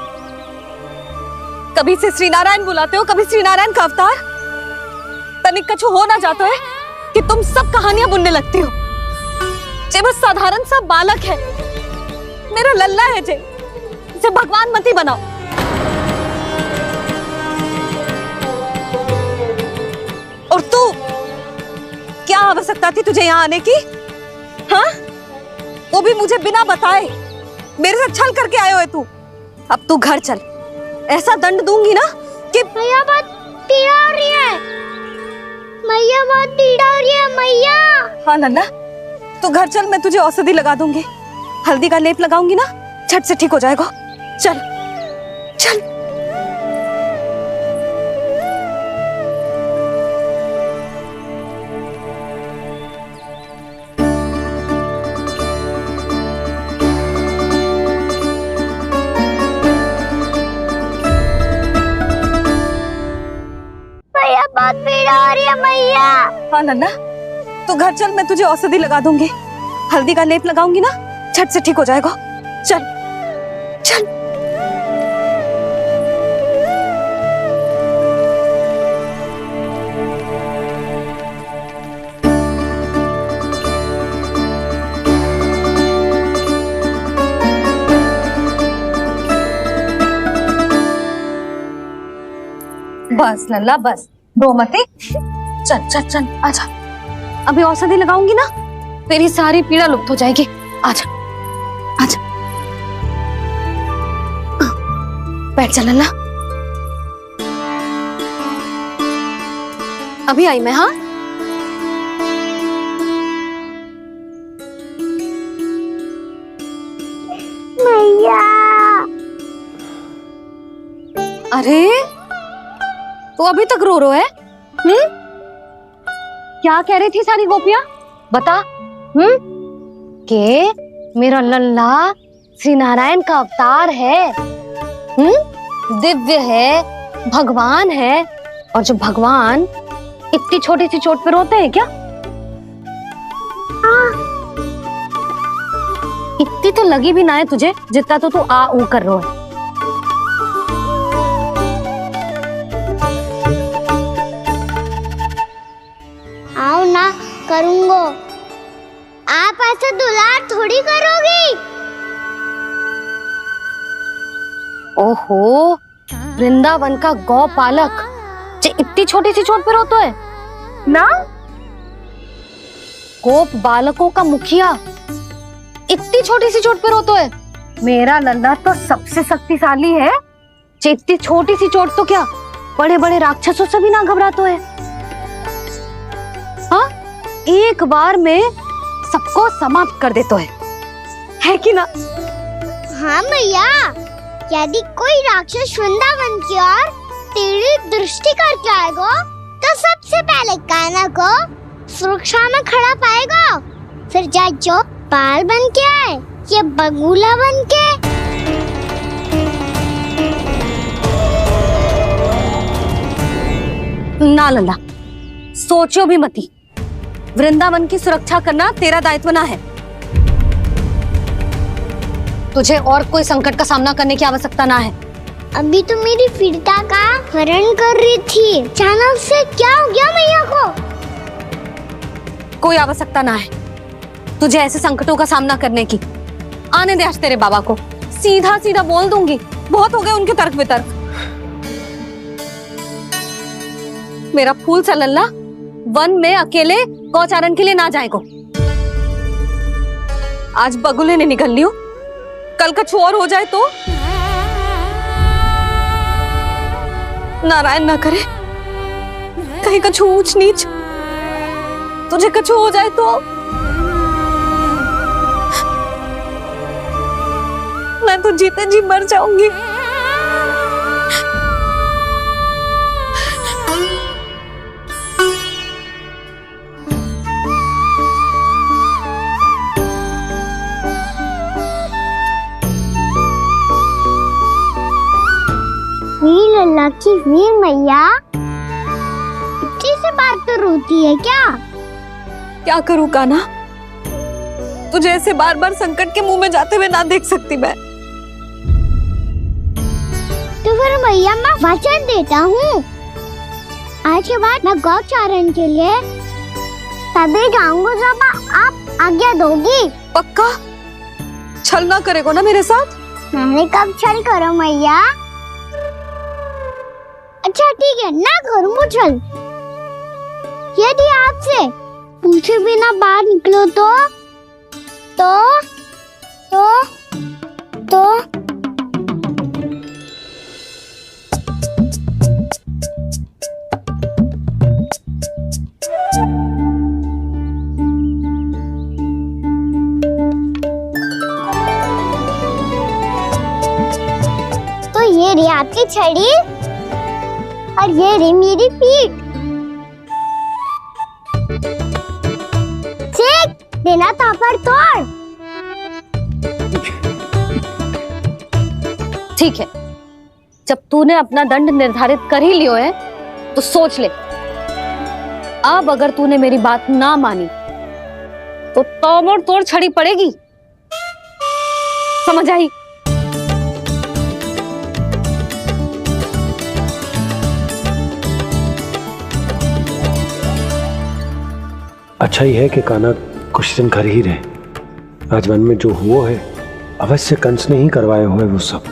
Speaker 3: कभी से श्री नारायण बुलाते हो, कभी श्री नारायण का अवतार। तनिक कछु हो ना जाता है कि तुम सब कहानियां बुनने लगती हो। जे बस साधारण सा बालक है, मेरा लल्ला है जे भगवान मत ही बनाओ। और तू क्या आवश्यकता थी तुझे यहाँ आने की? हाँ, वो भी मुझे बिना बताए। मेरे से छल करके आए हो तू। अब तू घर चल, ऐसा दंड दूंगी ना कि
Speaker 1: मैया बहुत पीड़ा हो रही है। मैया बहुत पीड़ा हो रही है मैया।
Speaker 3: हाँ नन्ना, तू घर चल, मैं तुझे औषधि लगा दूंगी। हल्दी का लेप लगाऊंगी ना, झट से ठीक हो जाएगा। चल चल।
Speaker 1: बहुत पीड़ा हो रही है मैया।
Speaker 3: हाँ नन्ना, तू घर चल, मैं तुझे औषधि लगा दूंगी। हल्दी का लेप लगाऊंगी ना, झट से ठीक हो जाएगा। चल चल। बस लल्ला बस, रो मत। चल चल चल, आजा। अभी औषधि लगाऊंगी ना, तेरी सारी पीड़ा लुप्त हो जाएगी। आजा आजा। बैठ जा लल्ला। अभी आई मैं। हाँ
Speaker 1: मैया।
Speaker 3: अरे तो अभी तक रो रो है? क्या कह रही थी सारी गोपियां? बता। के मेरा लल्ला श्री नारायण का अवतार है, दिव्य है, भगवान है। और जो भगवान इतनी छोटी सी चोट पे रोते हैं क्या? इतनी तो लगी भी ना है तुझे जितना तो तू आ ऊ कर रो है।
Speaker 1: आओ ना करूंगो। आप ऐसा दुलार थोड़ी करोगी।
Speaker 3: ओहो, वृंदावन का गौपालक जो इतनी छोटी सी चोट पे रोता है ना? गोप बालकों का मुखिया इतनी छोटी सी चोट पे रोता है? मेरा लल्ला तो सबसे शक्तिशाली है। इतनी छोटी सी चोट तो क्या बड़े बड़े राक्षसों से भी ना घबराता है। हाँ, एक बार में सबको समाप्त कर देता है कि ना?
Speaker 1: हाँ मैया, यदि कोई राक्षस वृंदावन की ओर तेरी दृष्टि करके आएगा तो सबसे पहले कान्हा को सुरक्षा में खड़ा पाएगा। फिर चाहे जो बाल बन के आए या बगुला बन के।
Speaker 3: ना लल्ला, सोचो भी मती। वृंदावन की सुरक्षा करना तेरा दायित्व ना है। तुझे और कोई संकट का सामना करने की आवश्यकता ना है।
Speaker 1: अभी तो मेरी पीड़िता का हरण कर रही थी, अचानक से क्या हो गया मैया को?
Speaker 3: कोई आवश्यकता ना है तुझे ऐसे संकटों का सामना करने की। आने दे आज तेरे बाबा को, सीधा सीधा बोल दूंगी। बहुत हो गए उनके तर्क वितर्क। मेरा फूल सा लल्ला वन में अकेले गौचारण के लिए ना जाएगो। आज बगुले ने निकल लियो, कल कछु और हो जाए तो? नारायण ना करे, कहीं कछु ऊंच नीच तुझे कछु हो जाए तो? मैं तो जीते जी मर जाऊंगी।
Speaker 1: वीर लल्ला की वीर मैया इतनी सी बात तो रोती है क्या?
Speaker 3: क्या करूं कान्हा, तुझे ऐसे बार बार संकट के मुंह में जाते हुए ना देख सकती मैं।
Speaker 1: तो फिर मैया मैं वचन देता हूँ, आज के बाद मैं गौचारण के लिए तभी जाऊंगा जब आप आज्ञा दोगी।
Speaker 3: पक्का? छल ना करेगो ना मेरे साथ?
Speaker 1: मैंने कब छल करो मैया? अच्छा ठीक है, ना करूँ छल। यदि आपसे पूछे बिना बाहर निकलो तो ये रे आपकी छड़ी और ये रे मेरी पीठ। सेक देना तापर तोड़।
Speaker 3: ठीक है, जब तूने अपना दंड निर्धारित कर ही लियो है तो सोच ले, अब अगर तूने मेरी बात ना मानी तो तोड़ तोड़ छड़ी पड़ेगी। समझ आई?
Speaker 4: अच्छा ही है कि कान्हा कुछ दिन घर ही रहे। आज वन में जो हुआ है अवश्य कंस ने ही करवाए हुए वो सब।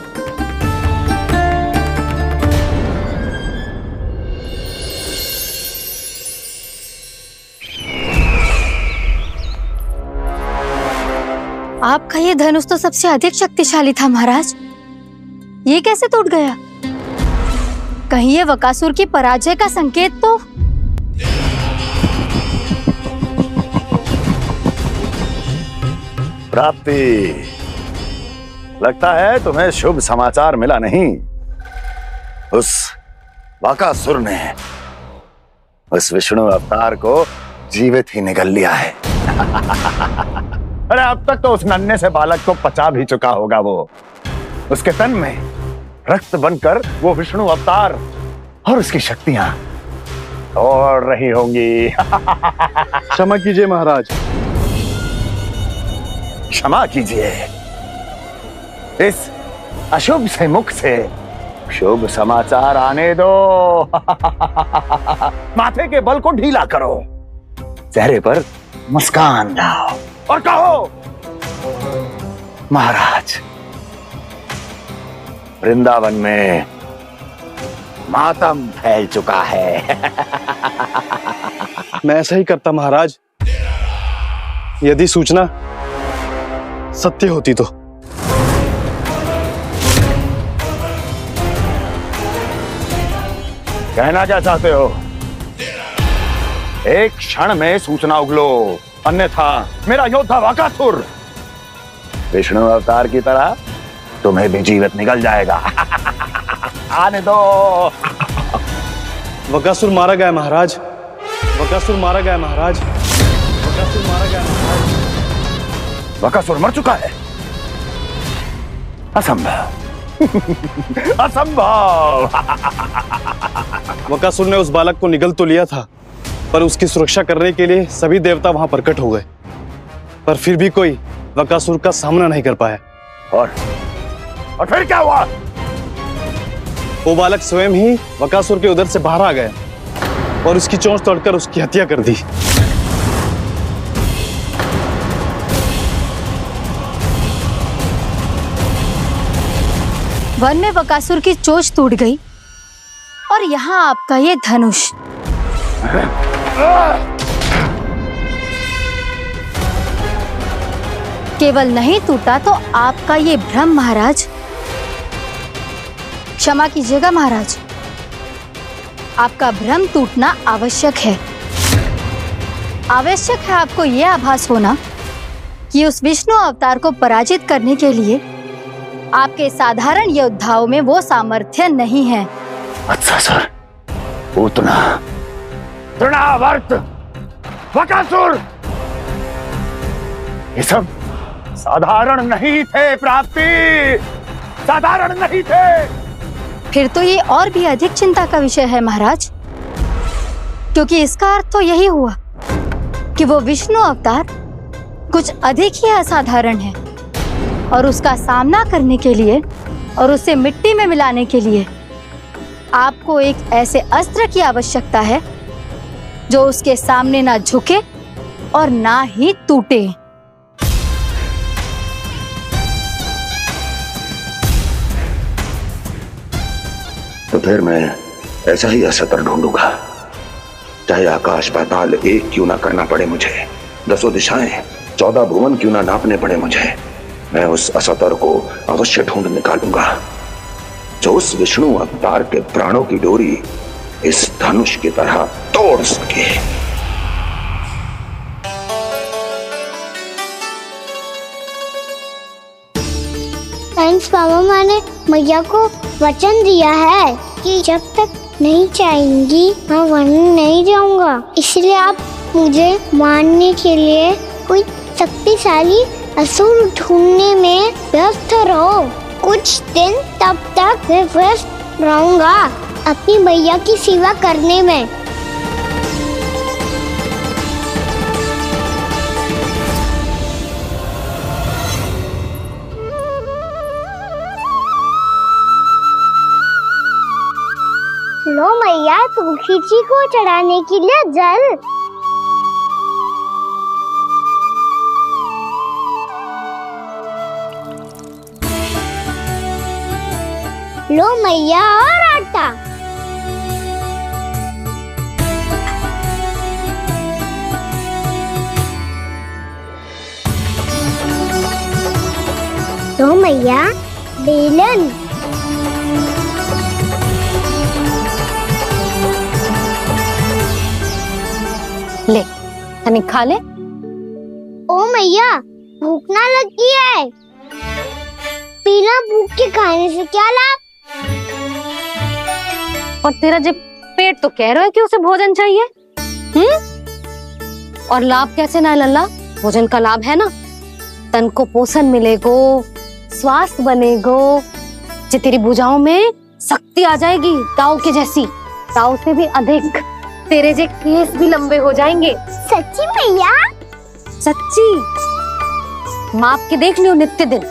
Speaker 8: आपका ये धनुष तो सबसे अधिक शक्तिशाली था महाराज।
Speaker 18: ये कैसे टूट गया? कहीं ये बकासुर की पराजय का संकेत तो?
Speaker 2: प्राप्ति, लगता है तुम्हें शुभ समाचार मिला नहीं। उस बकासुर ने उस विष्णु अवतार को जीवित ही निगल लिया है। अरे अब तक तो उस नन्हे से बालक को पचा भी चुका होगा वो। उसके तन में रक्त बनकर वो विष्णु अवतार और उसकी शक्तियां दौड़ रही होंगी।
Speaker 21: क्षमा कीजिए महाराज।
Speaker 2: क्षमा कीजिए। इस अशुभ से मुख से शुभ समाचार आने दो। माथे के बल को ढीला करो, चेहरे पर मुस्कान लाओ और कहो, महाराज, वृंदावन में मातम फैल चुका है।
Speaker 21: मैं ऐसा ही करता महाराज, यदि सूचना सत्य होती तो।
Speaker 2: कहना क्या चाहते हो? एक क्षण में सूचना उगलो, अन्यथा मेरा योद्धा बकासुर विष्णु अवतार की तरह तुम्हें भी जीवित निगल जाएगा। आने दो।
Speaker 21: बकासुर मारा गया महाराज, बकासुर मारा गया महाराज, बकासुर मारा गया महाराज।
Speaker 2: बकासुर मर चुका है? असंभव। असंभव।
Speaker 21: बकासुर ने उस बालक को निगल तो लिया था, पर उसकी सुरक्षा करने के लिए सभी देवता वहां प्रकट हो गए, पर फिर भी कोई बकासुर का सामना नहीं कर पाया।
Speaker 2: और फिर क्या हुआ?
Speaker 21: वो बालक स्वयं ही बकासुर के उदर से बाहर आ गया और उसकी चोंच तोड़कर उसकी हत्या कर दी।
Speaker 18: वन में बकासुर की चोंच टूट गई और यहाँ आपका ये धनुष। केवल नहीं टूटा तो आपका ये भ्रम महाराज। क्षमा कीजिएगा महाराज, आपका भ्रम टूटना आवश्यक है। आवश्यक है आपको यह आभास होना कि उस विष्णु अवतार को पराजित करने के लिए आपके साधारण योद्धाओं में वो सामर्थ्य नहीं है।
Speaker 2: अच्छा सर, उतना तृणावर्त, बकासुर, ये सब साधारण नहीं थे प्राप्ति, साधारण नहीं थे।
Speaker 18: फिर तो ये और भी अधिक चिंता का विषय है महाराज, क्योंकि इसका अर्थ तो यही हुआ कि वो विष्णु अवतार कुछ अधिक ही असाधारण है और उसका सामना करने के लिए और उसे मिट्टी में मिलाने के लिए आपको एक ऐसे अस्त्र की आवश्यकता है जो उसके सामने ना झुके और ना ही टूटे।
Speaker 2: तो फिर मैं ऐसा ही असत्र ढूंढूंगा, चाहे आकाश पाताल एक क्यों ना करना पड़े मुझे, 10 दिशाएं 14 भुवन क्यों ना नापने पड़े मुझे। मैं उस असतर को अवश्य ढूंढ निकालूंगा जो उस विष्णु अवतार के प्राणों की डोरी इस धनुष की तरह तोड़ सके।
Speaker 1: थैंक्स मामा ने मैया को वचन दिया है कि जब तक नहीं चाहेंगी मैं वन नहीं जाऊंगा, इसलिए आप मुझे मारने के लिए कोई शक्तिशाली असुर ढूंढने में व्यस्त रहो। कुछ दिन तब तक मैं व्यस्त रहूंगा अपनी मैया की सेवा करने में। लो मैया, तुलसी जी को चढ़ाने के लिए जल। लो मैया, और आटा। लो मैया, बेलन।
Speaker 3: ले तनिक खा ले।
Speaker 1: ओ मैया, भूख ना लगी है। बिना भूख के खाने से क्या लाभ?
Speaker 3: और तेरा जब पेट तो कह रहा है कि उसे भोजन चाहिए। और लाभ कैसे ना लल्ला? भोजन का लाभ है ना, तन को पोषण मिलेगो, स्वास्थ्य बनेगो, जे तेरी भुजाओं में शक्ति आ जाएगी ताऊ के जैसी, ताऊ से भी अधिक। तेरे जे केस भी लंबे हो जाएंगे।
Speaker 1: सच्ची मैया?
Speaker 3: सच्ची। माप के देख लियो नित्य दिन।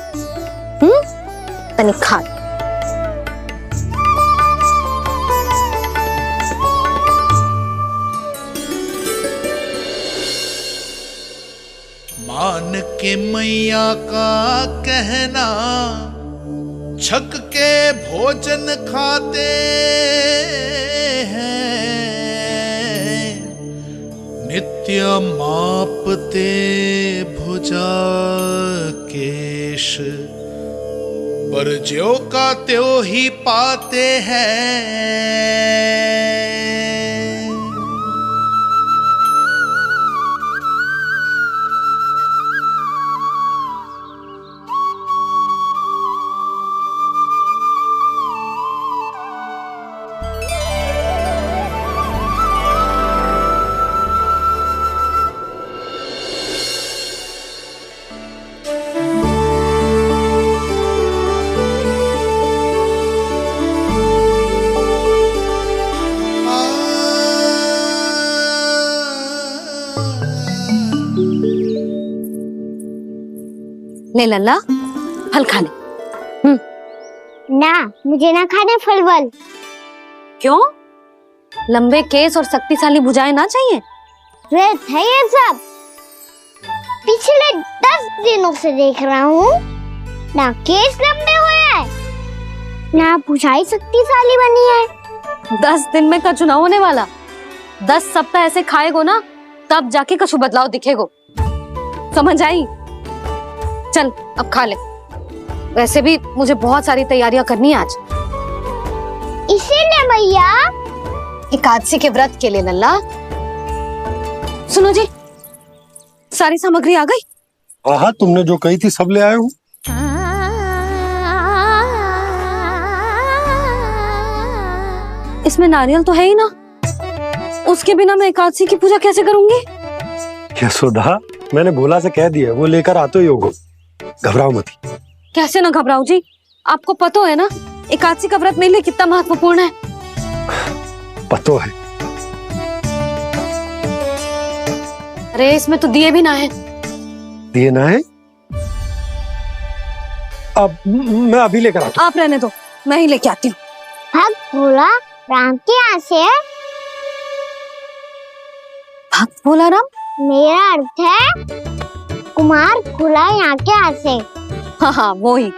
Speaker 3: तनिक खा।
Speaker 17: मान के मैया का कहना, छक के भोजन खाते हैं, नित्य मापते भुजा केश, पर ज्यों का त्यों ही पाते हैं।
Speaker 3: ले लल्ला, फल खा ले।
Speaker 1: ना, मुझे ना खाने फल वल।
Speaker 3: क्यों? लंबे केस और शक्तिशाली भुजाएं ना चाहिए?
Speaker 1: व्यर्थ है ये सब। पिछले 10 दिनों से देख रहा हूँ, ना केस लंबे हुए हैं, ना भुजाएं शक्तिशाली बनी है।
Speaker 3: 10 दिन में का चुनाव होने वाला। 10 सप्ताह ऐसे खाएगो ना, तब जाके कछु बदलाव दिखेगो। समझ आई? चल अब खा ले। वैसे भी मुझे बहुत सारी तैयारियां करनी है आज।
Speaker 1: इसीलिए भैया,
Speaker 3: एकादशी के व्रत के लिए लल्ला। सुनो जी, सारी सामग्री आ गई?
Speaker 4: हाँ, तुमने जो कही थी सब ले आए हूँ।
Speaker 3: इसमें नारियल तो है ही ना, उसके बिना मैं एकादशी की पूजा कैसे करूंगी?
Speaker 4: यशोदा, मैंने भोला से कह दिया, वो लेकर आते ही होगा, घबराओ मत।
Speaker 3: कैसे ना घबराओ जी, आपको पता है ना एकादशी का व्रत मेरे लिए कितना महत्वपूर्ण है।
Speaker 4: पतो है।
Speaker 3: अरे इसमें तो दिए भी ना है।
Speaker 4: दिए ना है? अब मैं अभी लेकर आता हूँ।
Speaker 3: आप रहने दो, मैं ही लेके आती हूँ।
Speaker 1: भक्त भोला राम के यहाँ से है?
Speaker 3: भक्त भोला राम?
Speaker 1: मेरा अर्थ है कुमार भोला यहाँ के यहाँ से।
Speaker 3: हाँ हाँ, वो ही।